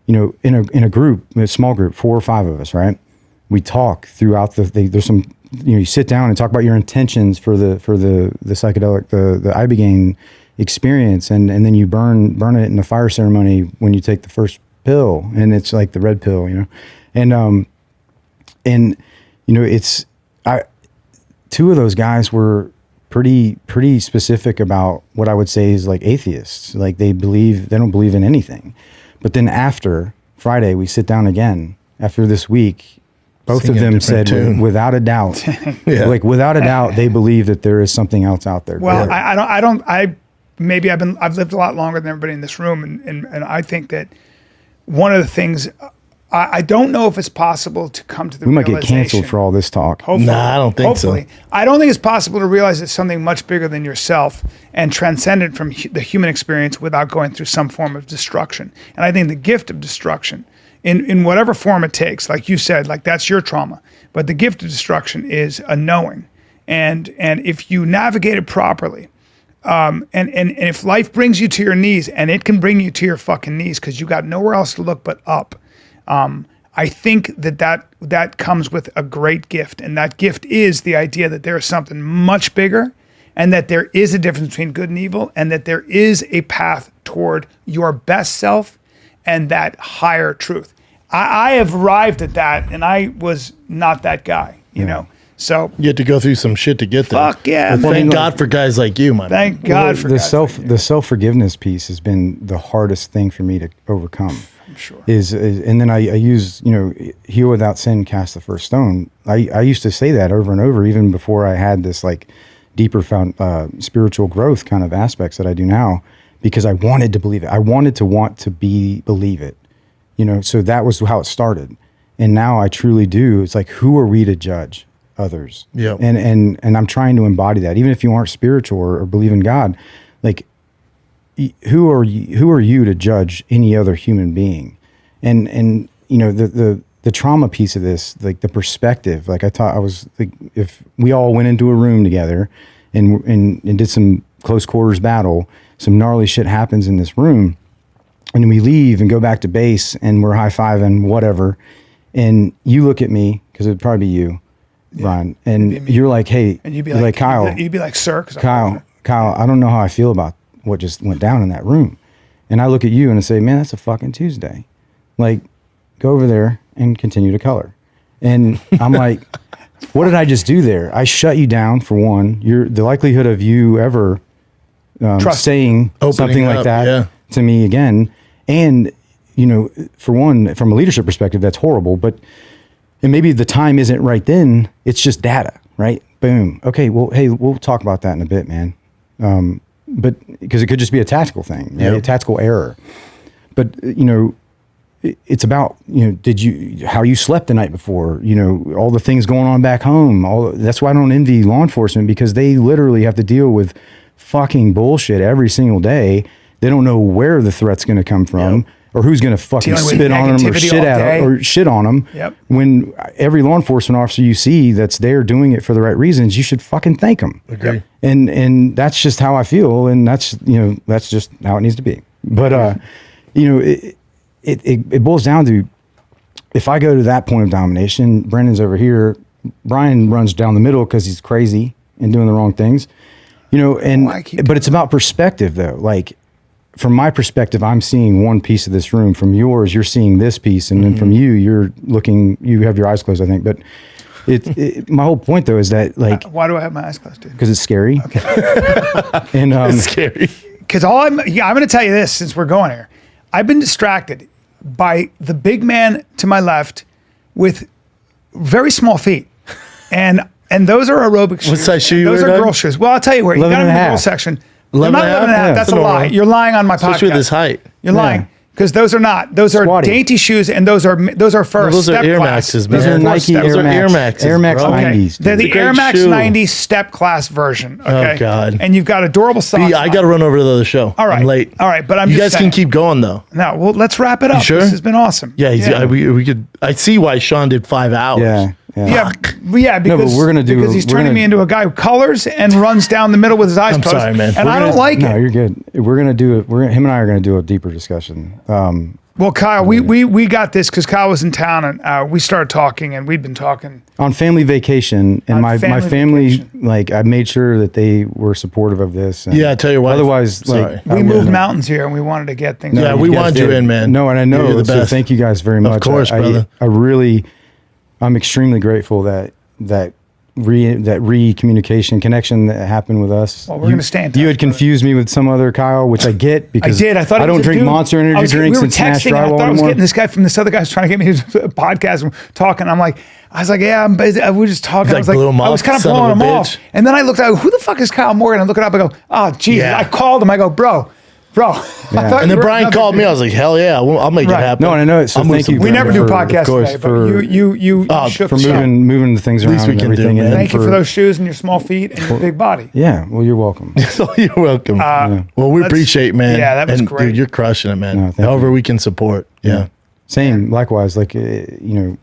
in a group, a small group, 4 or 5 of us, right? We talk throughout there's some, you sit down and talk about your intentions for the psychedelic, the Ibogaine experience. And then you burn it in the fire ceremony when you take the first pill, and it's like the red pill, and it's, 2 of those guys were pretty specific about what I would say is like atheists. Like they don't believe in anything. But then after Friday, we sit down again after this week. Both Sing of a them different said, tune. without a doubt, like without a doubt, they believe that there is something else out there. Well, maybe I've lived a lot longer than everybody in this room, and I think that one of the things, I don't know if it's possible to come to the we might realization. get canceled for all this talk. Hopefully, Nah, I don't think so. I don't think it's possible to realize it's something much bigger than yourself and transcendent from the human experience without going through some form of destruction. And I think the gift of destruction, in whatever form it takes, like you said, like that's your trauma. But the gift of destruction is a knowing. And if you navigate it properly, and if life brings you to your knees, and it can bring you to your fucking knees because you got nowhere else to look but up, I think that comes with a great gift. And that gift is the idea that there is something much bigger, and that there is a difference between good and evil, and that there is a path toward your best self and that higher truth. I have arrived at that, and I was not that guy, you know. So You had to go through some shit to get there. Fuck yeah, But man. thank God for guys like you, man. thank God for the guys like you. the self-forgiveness piece has been the hardest thing for me to overcome. I'm sure. Is and then I use, heal without sin, cast the first stone. I used to say that over and over, even before I had this like deeper spiritual growth kind of aspects that I do now, because I wanted to believe it. I wanted to believe it, so that was how it started. And now I truly do. It's like, who are we to judge others? Yeah. And I'm trying to embody that. Even if you aren't spiritual or believe in God, like, who are you to judge any other human being? And the trauma piece of this, like the perspective, like I was like, if we all went into a room together and did some close quarters battle, some gnarly shit happens in this room, and we leave and go back to base and we're high-fiving whatever, and you look at me, because it'd probably be you, Bryan, and you're like, hey, And you'd be you're like, Kyle, you'd be like, sir, 'cause I'm Kyle, I don't know how I feel about what just went down in that room. And I look at you and I say, man, that's a fucking Tuesday. Like, go over there and continue to color. And I'm like, what did I just do there? I shut you down, for one. The likelihood of you ever saying Opening something like up, that yeah. to me again. And, for one, from a leadership perspective, that's horrible. And maybe the time isn't right then. It's just data, right? Boom. Okay, well, hey, we'll talk about that in a bit, man. But because it could just be a tactical thing, right? Yep. A tactical error. But, it's about, how you slept the night before, all the things going on back home. That's why I don't envy law enforcement, because they literally have to deal with fucking bullshit every single day. They don't know where the threat's going to come from. Yep. Or who's going to fucking Dealing with spit on them or negativity all shit on them. Yep. When every law enforcement officer you see that's there doing it for the right reasons, you should fucking thank them. Agree. And that's just how I feel, and that's just how it needs to be. But it boils down to, if I go to that point of domination, Brendan's over here, Bryan runs down the middle because he's crazy and doing the wrong things, but it's about perspective though. Like, from my perspective, I'm seeing one piece of this room. From yours, you're seeing this piece, and then from you have your eyes closed, I think. But my whole point though is that, like, why do I have my eyes closed, dude? because it's scary. Okay. And It's scary. Because I'm going to tell you this, since we're going here. I've been distracted by the big man to my left with very small feet. And those are aerobic shoes. What size shoe you Those wear, are Doug? girl shoes. Well, I'll tell you where. You got 11 them in and a the girl half. section. 11 They're not and a 11 and a half? half. Yeah, That's a that's lie. normal. You're lying on my Especially podcast. with this height. You're Yeah. lying. Because those are not. Those are Squatty. dainty shoes, and those are for Those are step Air class. Maxes, These man. are Nike Those are Air Max, Air Max, bro. 90s. They're dude. the It's a Air great Max shoe. 90 step class version. Okay. Oh, God. And you've got adorable socks. I got to run over to the other show. All right. I'm late. All right, but I'm You just guys saying. can keep going though. No, well, let's wrap it up. sure? This has been awesome. Yeah, we could. I see why Sean did 5 hours. Yeah. Yeah, because, but we're gonna do- because he's we're turning gonna- me into a guy who colors and runs down the middle with his eyes I'm closed. sorry, man. And We're I don't gonna- like No, it. you're good. Him and I are going to do a deeper discussion. Well, Kyle, we got this because Kyle was in town and we started talking and we'd been talking on family vacation, and my family vacation. Like I made sure that they were supportive of this. And yeah, I tell you what. Otherwise, like we moved mountains here and we wanted to get things. Yeah, we wanted you in, man. No, and I know. You're the best. So thank you guys very much. Of course, brother. I'm extremely grateful that communication connection that happened with us. Well, we're going to stay in touch. You had confused me with some other Kyle, which I get because I did. I thought I don't drink Monster Energy drinks and smash drywall I thought I was anymore. getting this guy from this other guy who's trying to get me his podcast and talking. I was like, yeah, I'm busy. We were just talking. I was kind of blowing him off. And then I looked out, who the fuck is Kyle Morgan? I look it up. I go, oh, geez. Yeah. I called him. I go, bro. Yeah. And then Brian called me. I was like, hell yeah, I'll make it happen. No, and I know it. So thank you. We never do podcasts today, but for moving the things around and everything. Thank you for those shoes and your small feet and your big body. Yeah, well, you're welcome. You're welcome. Well, we appreciate, man. Yeah, that was great. Dude, you're crushing it, man. No, however we can support. Yeah. Same. Likewise. Like anything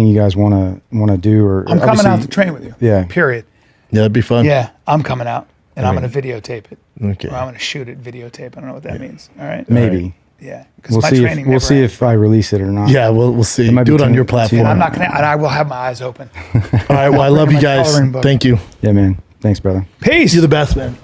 you guys want to do, or I'm coming out to train with you. Yeah. Period. Yeah, that'd be fun. Yeah, I'm coming out and I'm going to videotape it. Okay. Or I'm going to shoot it, videotape. I don't know what that means. All right. Maybe. Yeah. We'll see if I release it or not. Yeah, we'll see. Do it on your platform. I'm not going to, and I will have my eyes open. All right. Well, I love you guys. Thank you. Yeah, man. Thanks, brother. Peace. You're the best, man.